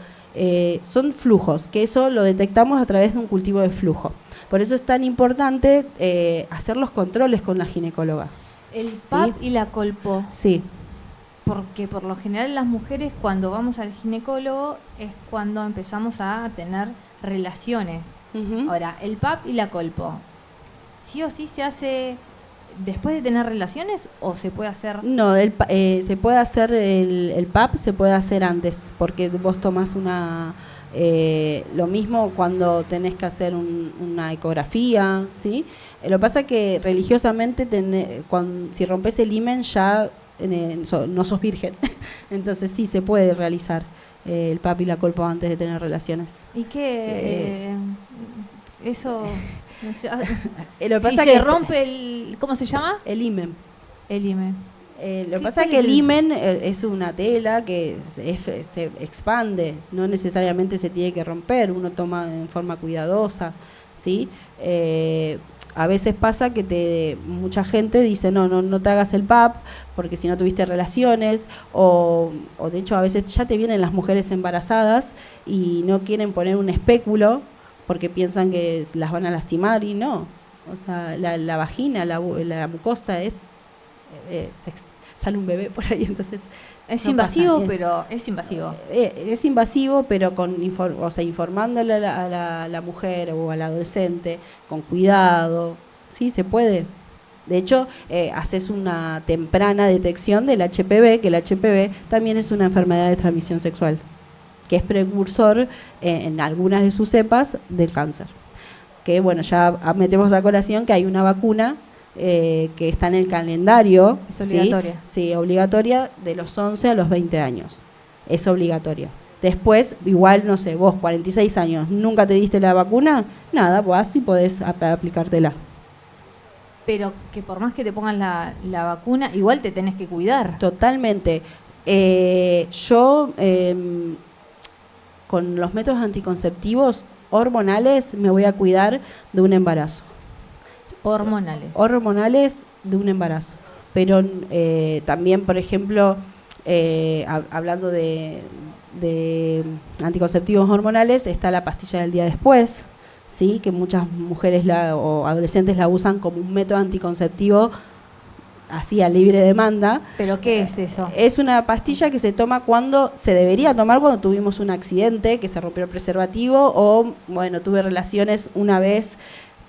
Son flujos, que eso lo detectamos a través de un cultivo de flujo. Por eso es tan importante hacer los controles con la ginecóloga. El PAP y la colpo. Sí. Porque por lo general las mujeres cuando vamos al ginecólogo es cuando empezamos a tener relaciones. Uh-huh. Ahora, el PAP y la colpo, ¿sí o sí se hace después de tener relaciones o se puede hacer? No, se puede hacer el PAP, se puede hacer antes, porque vos tomás lo mismo cuando tenés que hacer una ecografía, ¿sí? Lo que pasa es que religiosamente, si rompes el himen ya no sos virgen. Entonces sí se puede realizar el PAP y la colpo antes de tener relaciones. ¿Y qué? Eso... Lo que si pasa se que rompe el... ¿Cómo se llama? el himen. El himen. Lo que pasa es que el himen es una tela que se expande, no necesariamente se tiene que romper, uno toma en forma cuidadosa, ¿sí? A veces pasa que mucha gente dice no te hagas el PAP porque si no tuviste relaciones, o de hecho a veces ya te vienen las mujeres embarazadas y no quieren poner un espéculo porque piensan que las van a lastimar, y no. O sea, la vagina, la mucosa sale un bebé por ahí, entonces es no invasivo, pasa. pero es invasivo. Es invasivo, pero informándole a la mujer o al adolescente con cuidado, sí se puede. De hecho, haces una temprana detección del HPV, que el HPV también es una enfermedad de transmisión sexual, que es precursor en algunas de sus cepas del cáncer. Que bueno, ya metemos a colación que hay una vacuna que está en el calendario. Es obligatoria. Sí, obligatoria de los 11 a los 20 años. Es obligatoria. Después, igual, no sé, vos 46 años, ¿nunca te diste la vacuna? Nada, vas y podés aplicártela. Pero que por más que te pongan la vacuna, igual te tenés que cuidar. Totalmente. Yo, con los métodos anticonceptivos hormonales, me voy a cuidar de un embarazo. Hormonales de un embarazo. Pero también, por ejemplo, hablando de anticonceptivos hormonales, está la pastilla del día después, ¿sí? Que muchas mujeres o adolescentes la usan como un método anticonceptivo así a libre demanda. ¿Pero qué es eso? Es una pastilla que se toma se debería tomar cuando tuvimos un accidente, que se rompió el preservativo, o bueno, tuve relaciones una vez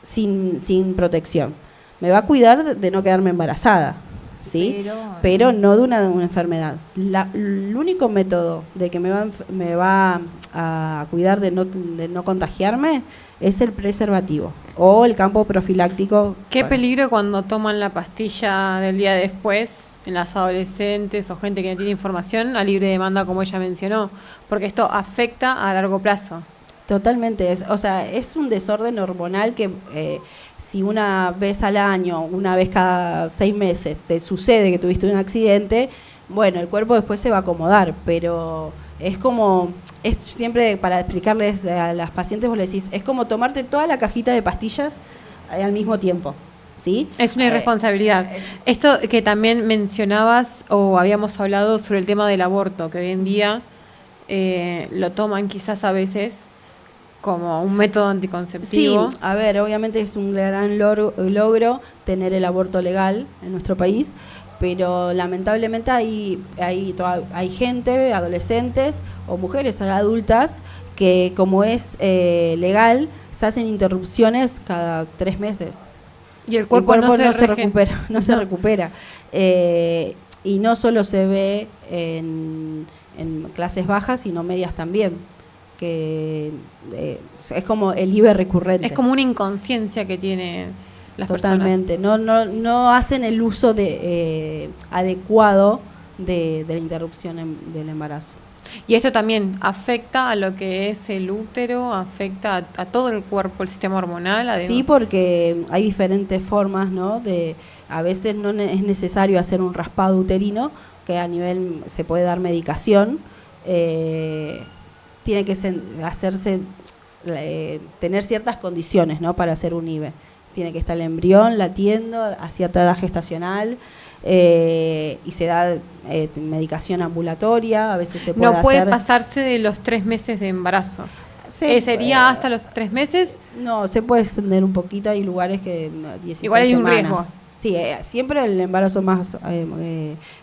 sin protección. Me va a cuidar de no quedarme embarazada, ¿sí? Pero no de una enfermedad. El único método de que me va a cuidar de no contagiarme es el preservativo o el campo profiláctico. Qué peligro cuando toman la pastilla del día después en las adolescentes o gente que no tiene información a libre demanda, como ella mencionó, porque esto afecta a largo plazo. Totalmente, es un desorden hormonal que si una vez al año, una vez cada 6 meses te sucede que tuviste un accidente, bueno, el cuerpo después se va a acomodar, pero es siempre para explicarles a las pacientes, vos le decís, es como tomarte toda la cajita de pastillas al mismo tiempo, ¿sí? Es una irresponsabilidad. Esto que también mencionabas o habíamos hablado sobre el tema del aborto, que hoy en día lo toman quizás a veces como un método anticonceptivo. Sí, a ver, obviamente es un gran logro tener el aborto legal en nuestro país, pero lamentablemente hay gente, adolescentes o mujeres adultas que como es legal, se hacen interrupciones cada 3 meses. Y el cuerpo no se recupera. No se recupera. Y no solo se ve en clases bajas, sino medias también. Que es como el IVE recurrente. Es como una inconsciencia que tiene las Totalmente. personas. No hacen el uso adecuado de la interrupción del embarazo. Y esto también afecta a lo que es el útero, afecta a todo el cuerpo, el sistema hormonal. Además. Sí, porque hay diferentes formas, ¿no? A veces no es necesario hacer un raspado uterino, que a nivel se puede dar medicación. Tiene que tener ciertas condiciones, ¿no? Para hacer un IVE. Tiene que estar el embrión latiendo a cierta edad gestacional, y se da medicación ambulatoria, a veces se puede No puede hacer... pasarse de los 3 meses de embarazo. ¿Sería hasta los 3 meses? No, se puede extender un poquito, hay lugares que 16 igual hay semanas. Un riesgo. Sí, siempre el embarazo más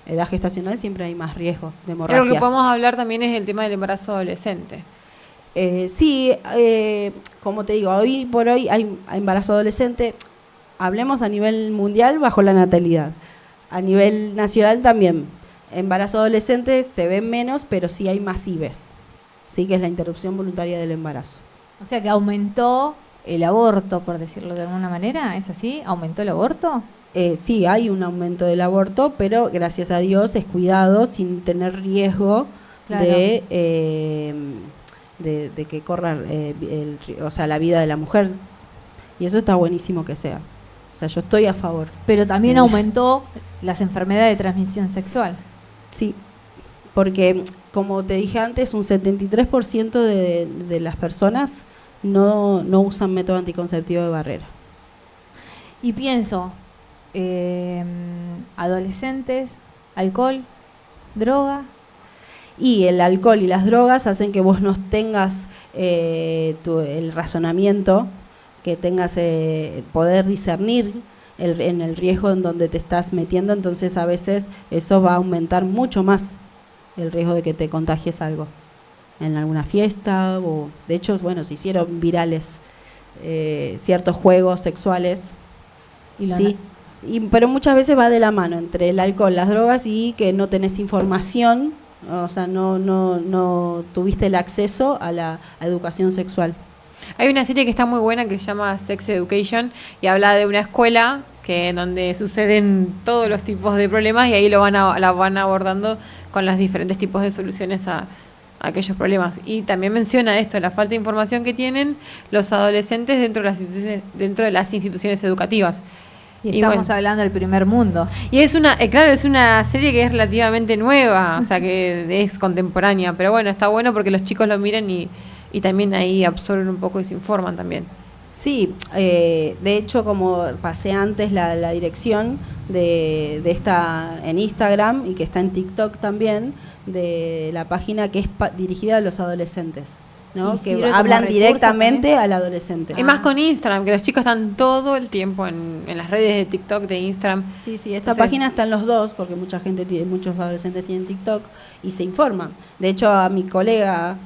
edad gestacional, siempre hay más riesgo de hemorragias. Lo que podemos hablar también es el tema del embarazo adolescente. Sí, como te digo, hoy por hoy hay embarazo adolescente. hablemos a nivel mundial, bajó la natalidad. A nivel nacional también. Embarazo adolescente se ven menos, pero sí hay más IVES, ¿sí? Que es la interrupción voluntaria del embarazo. O sea que aumentó el aborto, por decirlo de alguna manera, ¿es así? ¿Aumentó el aborto? Sí, hay un aumento del aborto, pero gracias a Dios es cuidado sin tener riesgo Claro. de que corra la vida de la mujer. Y eso está buenísimo que sea. O sea, yo estoy a favor. Pero también aumentó las enfermedades de transmisión sexual. Sí, porque como te dije antes, un 73% de las personas no usan método anticonceptivo de barrera. Y pienso, adolescentes, alcohol, droga. Y el alcohol y las drogas hacen que vos no tengas el razonamiento, que tengas poder discernir en el riesgo en donde te estás metiendo, entonces a veces eso va a aumentar mucho más el riesgo de que te contagies algo en alguna fiesta, o de hecho, bueno, se hicieron virales ciertos juegos sexuales, ¿sí? Pero muchas veces va de la mano entre el alcohol, las drogas y que no tenés información, o sea, no tuviste el acceso a la educación sexual. Hay una serie que está muy buena que se llama Sex Education y habla de una escuela que donde suceden todos los tipos de problemas y ahí la van abordando con los diferentes tipos de soluciones a aquellos problemas. Y también menciona esto, la falta de información que tienen los adolescentes dentro de las instituciones educativas. Y estamos hablando del primer mundo. Y es es una serie que es relativamente nueva, o sea que es contemporánea, pero bueno, está bueno porque los chicos lo miran y también ahí absorben un poco y se informan también. Sí, de hecho, como pasé antes la dirección de esta en Instagram y que está en TikTok también, de la página que es dirigida a los adolescentes, ¿no? Que hablan directamente al adolescente. Y más con Instagram, que los chicos están todo el tiempo en las redes de TikTok, de Instagram. Sí, esta página está en los dos, porque muchos adolescentes tienen TikTok y se informan. De hecho, a mi colega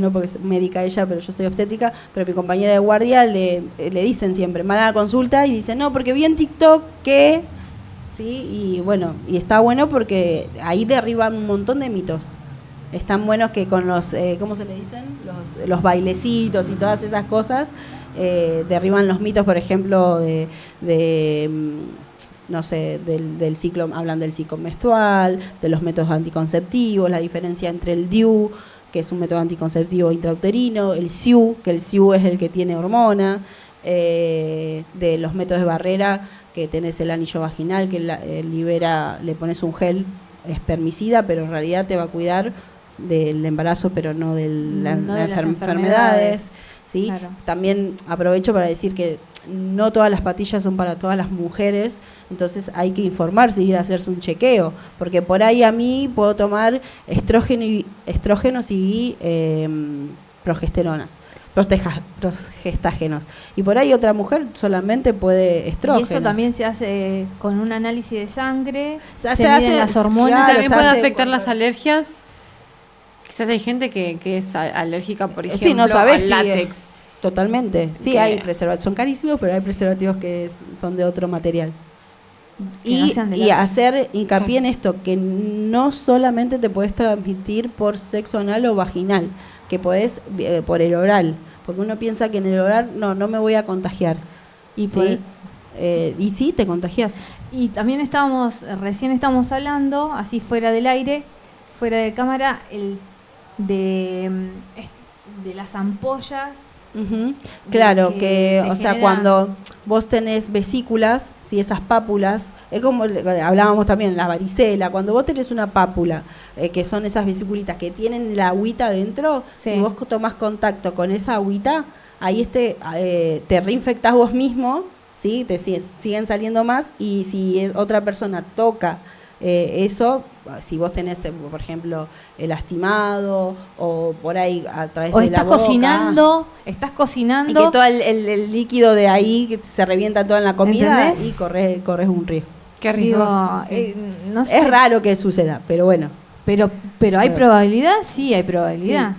no porque es médica ella, pero yo soy obstétrica, pero mi compañera de guardia le dicen siempre, van a la consulta y dicen, no, porque vi en TikTok que... Sí, y bueno, y está bueno porque ahí derriban un montón de mitos. Están buenos que con los, ¿cómo se le dicen? Los bailecitos y todas esas cosas, derriban los mitos, por ejemplo, no sé, del ciclo, hablan del ciclo menstrual, de los métodos anticonceptivos, la diferencia entre el DIU, que es un método anticonceptivo intrauterino, el SIU, que el SIU es el que tiene hormona, de los métodos de barrera, que tenés el anillo vaginal, que libera, le pones un gel espermicida, pero en realidad te va a cuidar del embarazo, pero no de las enfermedades. ¿Sí? Claro. También aprovecho para decir que no todas las pastillas son para todas las mujeres, entonces hay que informarse y ir a hacerse un chequeo, porque por ahí a mí puedo tomar estrógenos y progesterona, progestágenos, y por ahí otra mujer solamente puede estrógenos. Y eso también se hace con un análisis de sangre, se hacen las hormonas. Claro, también puede afectar las alergias. Quizás hay gente que es alérgica, por ejemplo, sí, no sabés al látex. Totalmente. Sí, hay preservativos, son carísimos, pero hay preservativos que son de otro material. Y hacer hincapié en esto, que no solamente te puedes transmitir por sexo anal o vaginal, que podés por el oral, porque uno piensa que en el oral no me voy a contagiar. Y sí, te contagias. Y también recién estábamos hablando, así fuera del aire, fuera de cámara, de las ampollas. Uh-huh. Claro, que o sea, cuando vos tenés vesículas, si esas pápulas, es como hablábamos también, la varicela, cuando vos tenés una pápula, que son esas vesículitas que tienen la agüita dentro, sí. Si vos tomás contacto con esa agüita, ahí te reinfectás vos mismo, ¿sí? Te siguen saliendo más, y si otra persona toca eso, si vos tenés, por ejemplo, el lastimado o por ahí a través de la boca. Estás cocinando. Y que todo el líquido de ahí que se revienta todo en la comida. ¿Entendés? Y corres un riesgo. Qué riesgoso. Sí. No sé. Es raro que suceda, pero bueno. Pero hay probabilidad, sí hay probabilidad. Sí.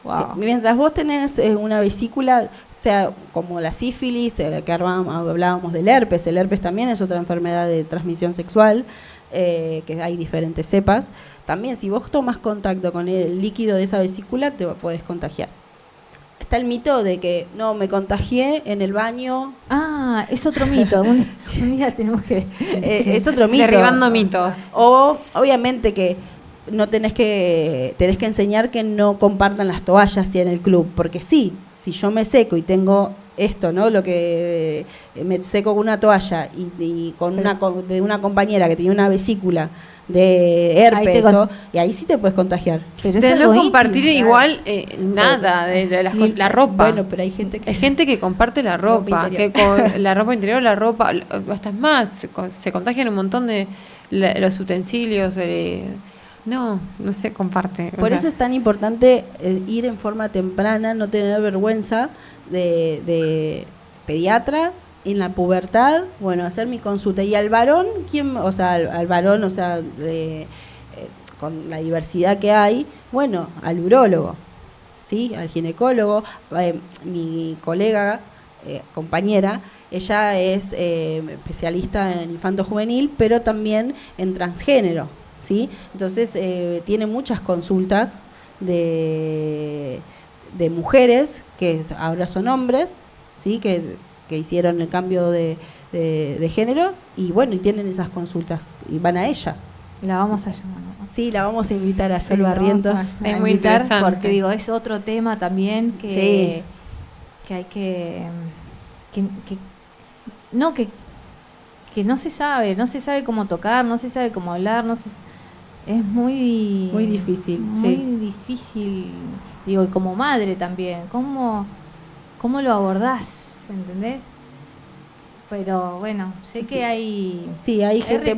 Wow. Sí, mientras vos tenés una vesícula, sea como la sífilis, que hablábamos del herpes. El herpes también es otra enfermedad de transmisión sexual, que hay diferentes cepas. También, si vos tomas contacto con el líquido de esa vesícula, te podés contagiar. Está el mito de que no, me contagié en el baño. Ah, es otro mito. Un día tenemos que... Es otro mito. Derribando mitos. O obviamente que no tenés que enseñar que no compartan las toallas si en el club, porque sí, si yo me seco y tengo esto, ¿no? Lo que me seco con una toalla y con de una compañera que tiene una vesícula de herpes, y ahí sí te puedes contagiar. Pero De eso no es compartir íntimo, igual nada de las cosas, la ropa. Bueno, pero hay gente que... Hay gente que comparte la ropa, que con la ropa interior, hasta es más, se contagian un montón de los utensilios. No se comparte. Por eso es tan importante ir en forma temprana, no tener vergüenza de pediatra en la pubertad, bueno, hacer mi consulta. Y al varón, al varón, con la diversidad que hay, bueno, al urólogo, ¿sí? Al ginecólogo. Mi colega, compañera, ella es especialista en infanto juvenil, pero también en transgénero, ¿sí? Entonces tiene muchas consultas de mujeres que ahora son hombres, ¿sí? Que hicieron el cambio de género, y bueno, y tienen esas consultas y van a ella. La vamos a llamar, ¿no? Sí, la vamos a invitar a hacer la Barrientos. vamos a Es muy invitar, interesante. porque digo, es otro tema también que hay que no se sabe cómo tocar, no se sabe cómo hablar, es muy difícil, muy sí. difícil, digo, y como madre también, ¿cómo lo abordás? ¿Entendés? Pero bueno, sé que hay... Sí, hay gente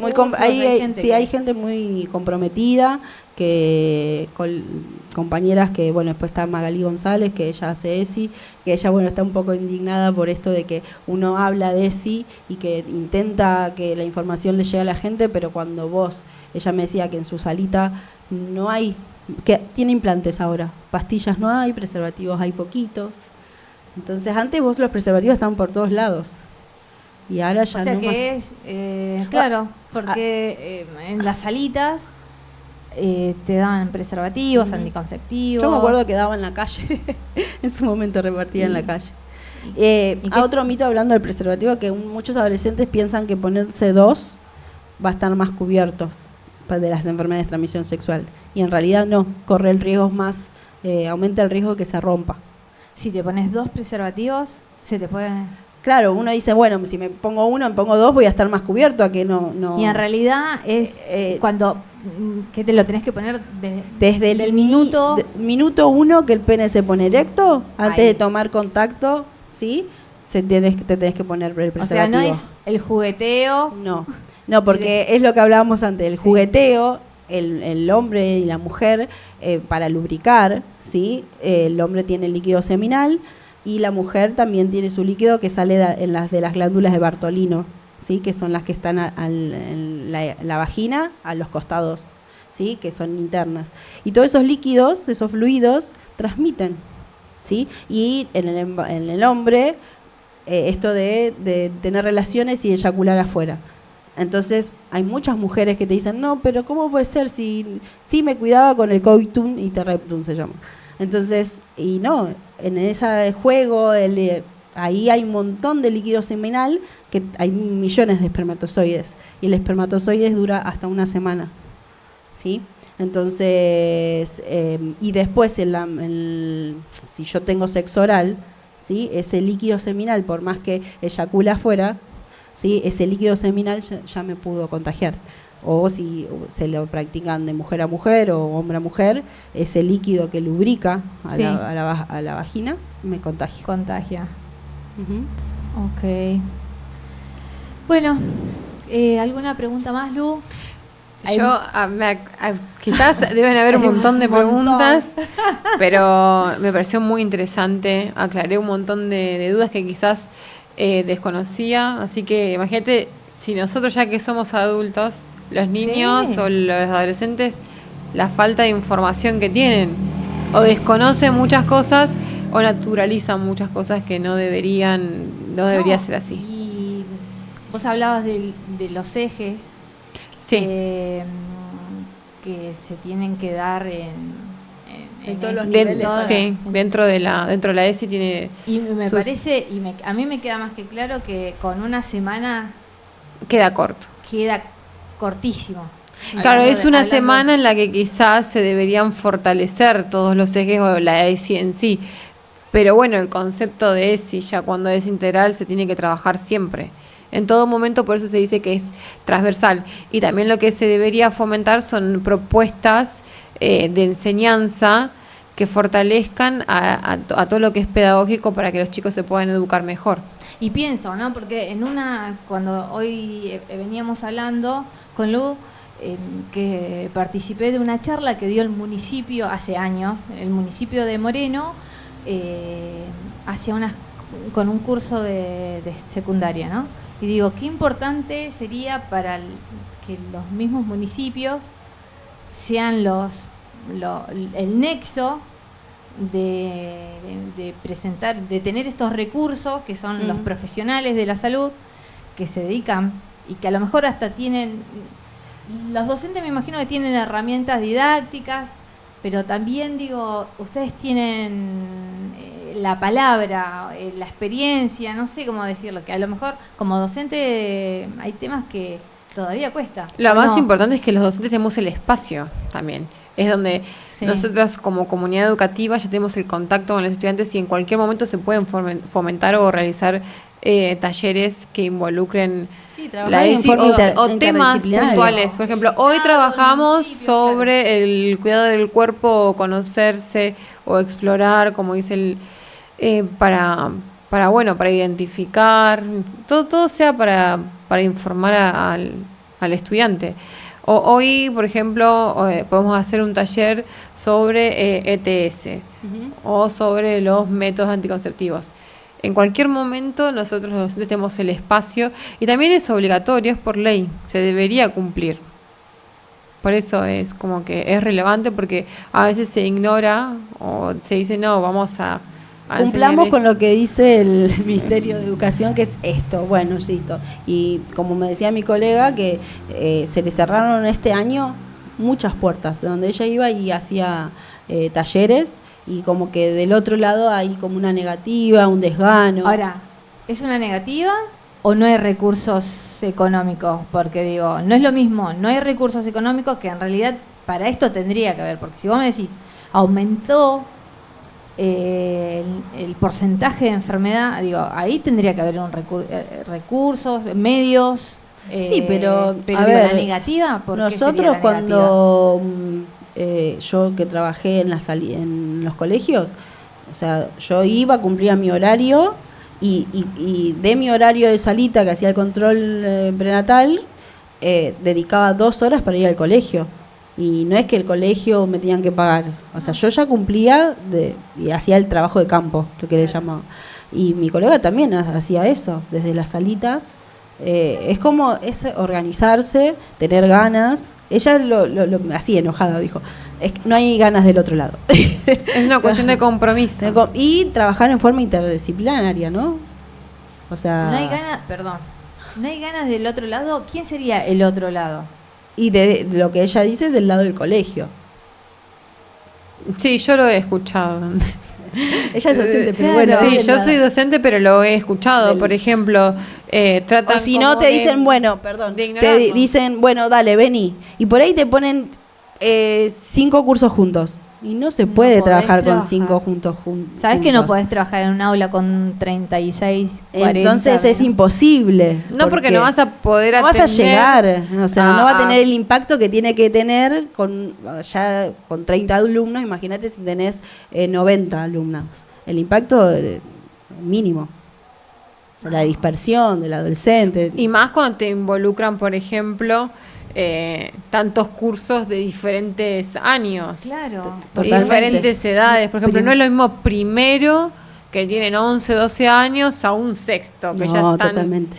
hay gente muy comprometida, compañeras que, bueno, después está Magalí González, que ella hace ESI, que ella, bueno, está un poco indignada por esto de que uno habla de ESI y que intenta que la información le llegue a la gente, pero cuando ella me decía que en su salita no hay, que tiene implantes ahora, pastillas no hay, preservativos hay poquitos. Entonces, antes los preservativos estaban por todos lados. Y ahora ya o sea no que más. claro, porque en las salitas te dan preservativos, anticonceptivos. Yo me acuerdo que daba en la calle, en su momento repartía en la calle. Otro mito, hablando del preservativo, que muchos adolescentes piensan que ponerse 2 va a estar más cubiertos de las enfermedades de transmisión sexual. Y en realidad no, corre el riesgo más, aumenta el riesgo de que se rompa. Si te pones 2 preservativos, se te puede... Claro, uno dice, bueno, si me pongo 1, me pongo 2, voy a estar más cubierto, a que no. Y en realidad es cuando que te lo tenés que poner desde el minuto 1 que el pene se pone erecto, antes Ahí. de tomar contacto, ¿sí? Te tenés que poner el preservativo. O sea, no es el jugueteo. No, porque es lo que hablábamos antes, el jugueteo, el hombre y la mujer, para lubricar, ¿sí? El hombre tiene el líquido seminal, y la mujer también tiene su líquido que sale de las glándulas de Bartolino, ¿sí? Que son las que están en la vagina, a los costados, ¿sí? Que son internas. Y todos esos líquidos, esos fluidos, transmiten, ¿sí? Y en el hombre, esto de tener relaciones y eyacular afuera. Entonces, hay muchas mujeres que te dicen, no, pero ¿cómo puede ser si me cuidaba con el coitum interruptum se llama? Entonces, y no, en ese juego, ahí hay un montón de líquido seminal, que hay millones de espermatozoides, y el espermatozoide dura hasta una semana, ¿sí? Entonces, y después, si yo tengo sexo oral, ¿sí? Ese líquido seminal, por más que eyacula afuera, ¿sí? Ese líquido seminal ya me pudo contagiar. O si se lo practican de mujer a mujer o hombre a mujer, ese líquido que lubrica a la vagina me contagia. Uh-huh. Ok. Bueno, ¿alguna pregunta más, Lu? Quizás deben haber un montón de preguntas, pero me pareció muy interesante. Aclaré un montón de dudas que quizás desconocía. Así que imagínate, si nosotros, ya que somos adultos, los niños o los adolescentes, la falta de información que tienen. o desconocen muchas cosas o naturalizan muchas cosas que no debería ser así. Y vos hablabas de los ejes Sí. que se tienen que dar en todos los dentro- niveles. Sí, dentro de la ESI tiene... Y me sus- parece, a mí me queda más que claro que con una semana Queda corto. queda cortísimo. Claro, es una Hablando- semana en la que quizás se deberían fortalecer todos los ejes o la ESI en sí. Pero bueno, el concepto de ESI ya cuando es integral se tiene que trabajar siempre. En todo momento, por eso se dice que es transversal. Y también lo que se debería fomentar son propuestas de enseñanza que fortalezcan a todo lo que es pedagógico para que los chicos se puedan educar mejor. Y pienso, ¿no? Porque cuando hoy veníamos hablando con Lu, que participé de una charla que dio el municipio hace años, el municipio de Moreno, con un curso de secundaria, ¿no? Y digo, qué importante sería para que los mismos municipios sean el nexo de presentar, de tener estos recursos que son los profesionales de la salud que se dedican y que a lo mejor hasta tienen, los docentes me imagino que tienen herramientas didácticas, pero también digo, ustedes tienen la palabra, la experiencia, no sé cómo decirlo, que a lo mejor como docente hay temas que todavía cuesta. Lo ¿o más no? importante es que los docentes tenemos el espacio también. Es donde Sí. nosotros como comunidad educativa ya tenemos el contacto con los estudiantes y en cualquier momento se pueden fomentar o realizar talleres que involucren Sí, trabajar la en ESI forma o temas interdisciplinaria. puntuales. Por ejemplo, hoy Cuidado, trabajamos municipio, sobre el cuidado del cuerpo, conocerse o explorar, como dice para identificar, todo sea para informar al estudiante. Hoy, por ejemplo, podemos hacer un taller sobre ETS o sobre los métodos anticonceptivos. En cualquier momento nosotros los docentes tenemos el espacio y también es obligatorio, es por ley, se debería cumplir. Por eso es como que es relevante porque a veces se ignora o se dice no, vamos a Cumplamos enseñar con esto. lo que dice el Ministerio de Educación, que es esto, bueno, listo. Y como me decía mi colega, que se le cerraron este año muchas puertas, de donde ella iba y hacía talleres, y como que del otro lado hay como una negativa, un desgano. Ahora, ¿es una negativa o no hay recursos económicos? Porque digo, no es lo mismo, no hay recursos económicos que en realidad para esto tendría que haber, porque si vos me decís, aumentó el porcentaje de enfermedad, digo, ahí tendría que haber recursos, medios. Sí, pero, a digo, ver, la negativa, ¿por qué sería nosotros la negativa? cuando yo que trabajé en los colegios, o sea, yo iba, cumplía mi horario y de mi horario de salita que hacía el control prenatal, dedicaba 2 horas para ir al colegio. Y no es que el colegio me tenían que pagar. O sea, yo ya cumplía y hacía el trabajo de campo, lo que le llamaba. Y mi colega también hacía eso, desde las salitas. Es como organizarse, tener ganas. Ella lo así enojada dijo, es que no hay ganas del otro lado. Es una cuestión de compromiso. Y trabajar en forma interdisciplinaria, ¿no? O sea, No hay ganas, perdón, no hay ganas del otro lado. ¿Quién sería el otro lado? y de lo que ella dice del lado del colegio. Sí, yo lo he escuchado. Ella es docente, pero Claro. bueno. Sí, del yo lado. soy docente, pero lo he escuchado. Por ejemplo, tratan O si no, como te de- dicen, bueno, perdón, de te ignorarlo. dicen, bueno, dale, vení. Y por ahí te ponen 5 cursos juntos. Y no se No puede podés trabajar con trabajar. 5 juntos. ¿Sabes que no podés trabajar en un aula con 36, 40? Entonces es imposible. No, porque no vas a poder no vas a atender llegar, o sea, no va a a- tener el impacto que tiene que tener con 30 alumnos, imagínate si tenés 90 alumnos. El impacto mínimo. La dispersión del adolescente. Y más cuando te involucran, por ejemplo, tantos cursos de diferentes años. Claro. De Totalmente. diferentes edades. Por ejemplo, no es lo mismo primero que tienen 11, 12 años a un sexto, que ya están... totalmente.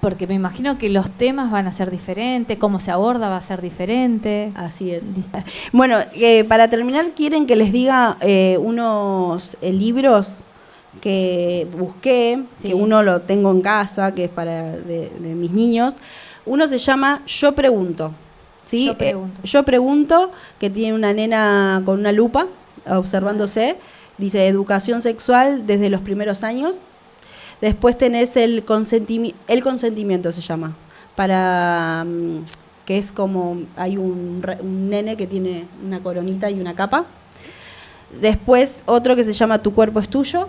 Porque me imagino que los temas van a ser diferentes, cómo se aborda va a ser diferente. Así es. Bueno, para terminar, ¿quieren que les diga unos libros que busqué, Sí. que uno lo tengo en casa, que es de mis niños? Uno se llama Yo Pregunto. ¿Sí? Yo Pregunto, que tiene una nena con una lupa observándose. Dice educación sexual desde los primeros años. Después tenés el consentimiento se llama, para que es como hay un nene que tiene una coronita y una capa. Después otro que se llama Tu cuerpo es tuyo.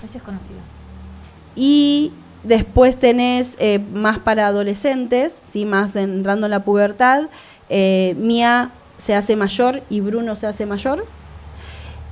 Ese es conocido. Y después tenés más para adolescentes, ¿sí? Más entrando en la pubertad. Mía se hace mayor y Bruno se hace mayor.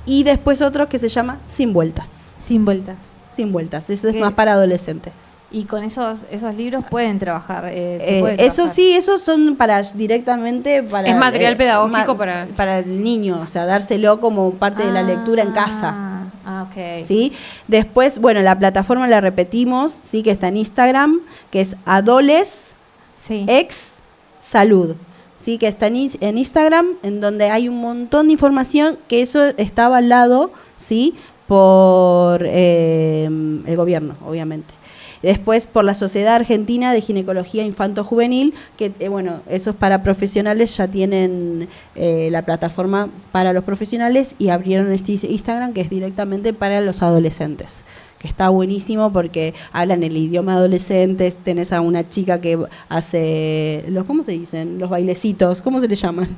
Y después otro que se llama Sin vueltas. Sin vueltas. Sin vueltas, eso es ¿Qué? más para adolescentes. Y con esos libros pueden trabajar. Se puede Eso trabajar. sí, esos son directamente para... Es material pedagógico para el niño, o sea, dárselo como parte de la lectura en casa. Ok. ¿Sí? Después, bueno, la plataforma la repetimos, sí, que está en Instagram, que es Adoles Sí. Ex Salud. Sí, que está en Instagram, en donde hay un montón de información, que eso está avalado, ¿sí? Por el gobierno, obviamente. Después por la Sociedad Argentina de Ginecología Infanto-Juvenil, que bueno, esos para profesionales ya tienen la plataforma para los profesionales y abrieron este Instagram que es directamente para los adolescentes, que está buenísimo porque hablan el idioma adolescente. Tenés a una chica que hace ¿cómo se dicen? Los bailecitos, ¿cómo se le llaman?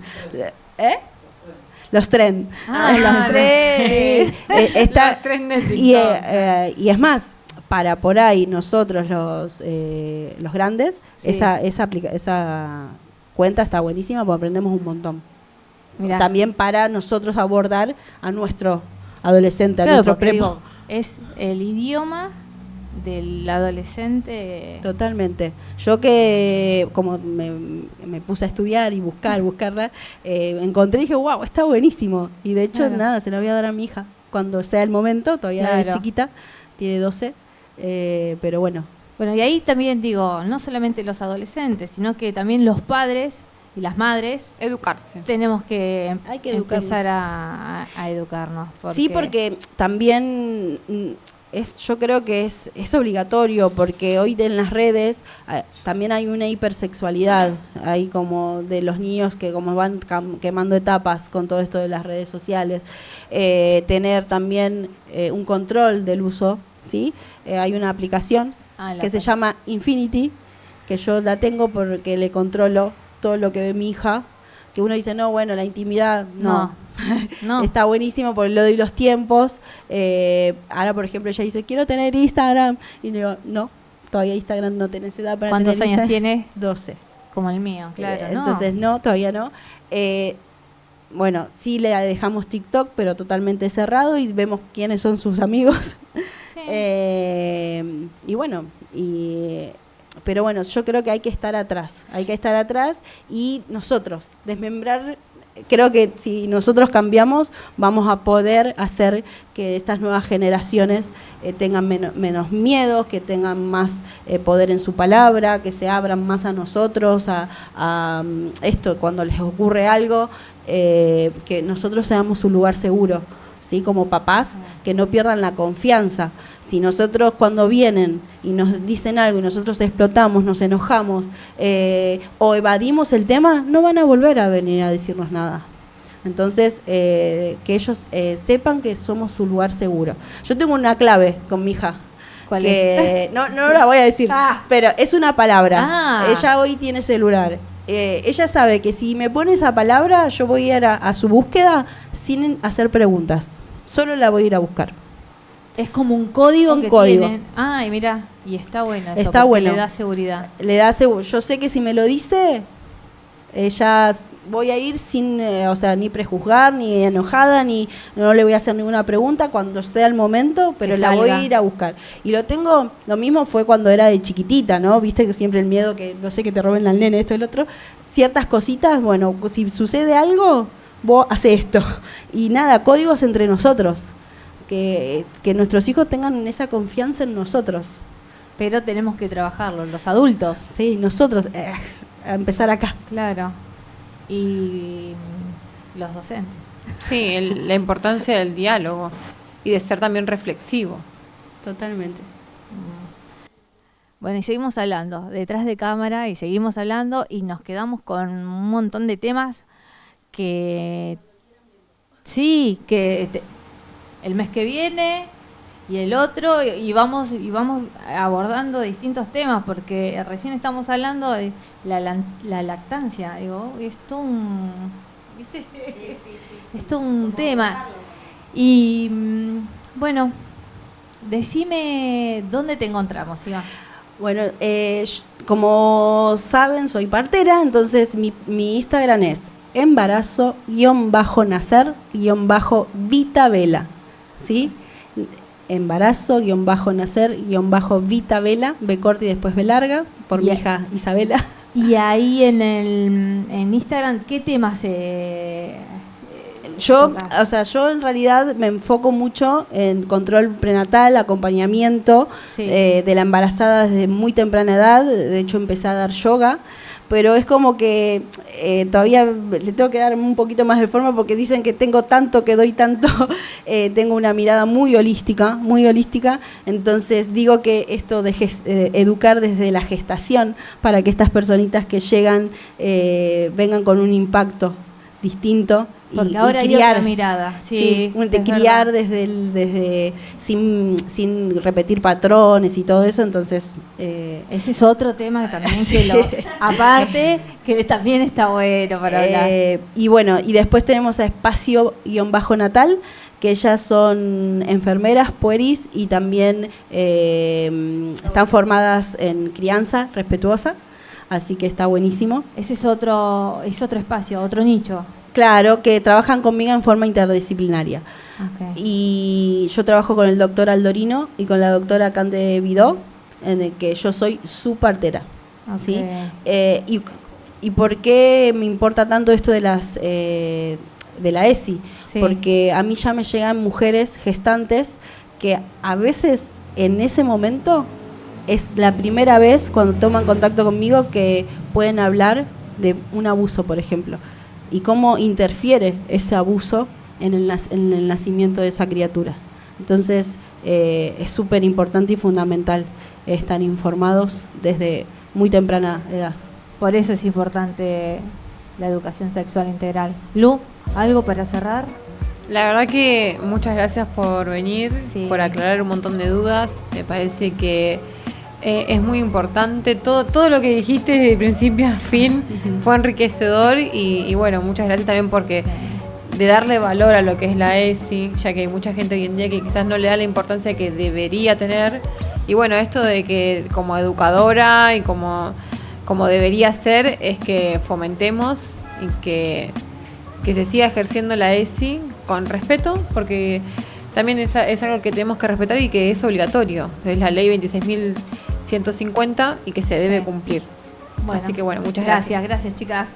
Los tren. Los tren. Está, Los tren del y, TikTok. y es más, para por ahí nosotros los grandes, Sí. esa cuenta está buenísima porque aprendemos un montón. Mirá. También para nosotros abordar a nuestro adolescente, a Claro, nuestro porque prepo. digo, es el idioma del adolescente. Totalmente. Yo que como me puse a estudiar y buscarla, encontré y dije, wow, está buenísimo. Y de hecho, Claro. nada, se la voy a dar a mi hija cuando sea el momento, todavía Claro. es chiquita, tiene 12, pero bueno. Bueno, y ahí también digo, no solamente los adolescentes, sino que también los padres y las madres Educarse. tenemos que, Hay que educarnos. empezar a educarnos. Sí, porque también yo creo que es obligatorio, porque hoy en las redes también hay una hipersexualidad, hay como de los niños que como van quemando etapas con todo esto de las redes sociales, tener también un control del uso, ¿sí? Hay una aplicación que se llama Infinity, que yo la tengo porque le controlo todo lo que ve mi hija, que uno dice, no, bueno, la intimidad, no. No. Está buenísimo porque le doy los tiempos. Ahora, por ejemplo, ella dice, quiero tener Instagram. Y le digo, no, todavía Instagram no tenés edad para tener ¿Cuántos años Instagram. tiene? 12. Como el mío, claro. ¿no? Entonces, no, todavía no. Bueno, sí le dejamos TikTok, pero totalmente cerrado y vemos quiénes son sus amigos. Sí. Y bueno, pero bueno, yo creo que hay que estar atrás y nosotros desmembrar. Creo que si nosotros cambiamos, vamos a poder hacer que estas nuevas generaciones tengan menos miedos, que tengan más poder en su palabra, que se abran más a nosotros, a esto, cuando les ocurre algo, que nosotros seamos un lugar seguro, ¿sí? Como papás, que no pierdan la confianza. Si nosotros cuando vienen y nos dicen algo y nosotros explotamos, nos enojamos o evadimos el tema, no van a volver a venir a decirnos nada. Entonces, que ellos sepan que somos su lugar seguro. Yo tengo una clave con mi hija. ¿Cuál que no la voy a decir, pero es una palabra. Ella hoy tiene celular. Ella sabe que si me pone esa palabra, yo voy a ir a su búsqueda sin hacer preguntas. Solo la voy a ir a buscar. Es como un código Un que código. tienen. Ay, mira, y está bueno eso. Está porque bueno. le da seguridad. Yo sé que si me lo dice, ella voy a ir sin, ni prejuzgar, ni enojada, ni no le voy a hacer ninguna pregunta cuando sea el momento, pero Que la voy a salga. ir a buscar. Y lo mismo fue cuando era de chiquitita, ¿no? Viste que siempre el miedo que, no sé, que te roben al nene, esto y el otro. Ciertas cositas, bueno, si sucede algo, vos haces esto. Y nada, códigos entre nosotros. que nuestros hijos tengan esa confianza en nosotros. Pero tenemos que trabajarlo, los adultos. Sí, nosotros, a empezar acá. Claro. Y los docentes. Sí, la importancia del diálogo y de ser también reflexivo. Totalmente. Bueno, y seguimos hablando detrás de cámara y seguimos hablando y nos quedamos con un montón de temas que sí, el mes que viene y el otro y vamos abordando distintos temas porque recién estamos hablando de la lactancia. Digo, es todo un, ¿viste? Es todo un tema. Y bueno, decime dónde te encontramos, Iván. Bueno, como saben, soy partera, entonces mi Instagram es embarazo-nacer-vitabela, ¿sí? Embarazo-nacer-vitabela, B corta y después B larga, por mi hija Isabela. Y ahí en Instagram, ¿qué temas yo en realidad me enfoco mucho en control prenatal, acompañamiento de la embarazada desde muy temprana edad. De hecho, empecé a dar yoga, pero es como que todavía le tengo que dar un poquito más de forma porque dicen que tengo tanto, que doy tanto. Tengo una mirada muy holística, entonces digo que esto de educar desde la gestación para que estas personitas que llegan vengan con un impacto distinto. Porque ahora hay otra mirada, de criar desde sin repetir patrones y todo eso, entonces ese es otro tema que también aparte que también está bueno para hablar. Y bueno, y después tenemos a Espacio-Natal, que ellas son enfermeras, pueris y también están formadas en crianza respetuosa, así que está buenísimo. Ese es otro espacio, otro nicho. Claro, que trabajan conmigo en forma interdisciplinaria. Okay. Y yo trabajo con el doctor Aldorino y con la doctora Cande Vidó, en el que yo soy su partera. Okay. ¿Sí? ¿Y por qué me importa tanto esto de la ESI? Sí. Porque a mí ya me llegan mujeres gestantes que a veces en ese momento es la primera vez cuando toman contacto conmigo que pueden hablar de un abuso, por ejemplo. Y cómo interfiere ese abuso en el nacimiento de esa criatura. Entonces, es súper importante y fundamental estar informados desde muy temprana edad. Por eso es importante la educación sexual integral. Lu, ¿algo para cerrar? La verdad que muchas gracias por venir, por aclarar un montón de dudas. Me parece que es muy importante, todo lo que dijiste de principio a fin fue enriquecedor y bueno, muchas gracias también porque de darle valor a lo que es la ESI, ya que hay mucha gente hoy en día que quizás no le da la importancia que debería tener, y bueno, esto de que como educadora y como debería ser es que fomentemos y que se siga ejerciendo la ESI con respeto, porque también es algo que tenemos que respetar y que es obligatorio, es la ley 26.150 y que se debe cumplir. Bueno, así que bueno, muchas gracias. Gracias, chicas.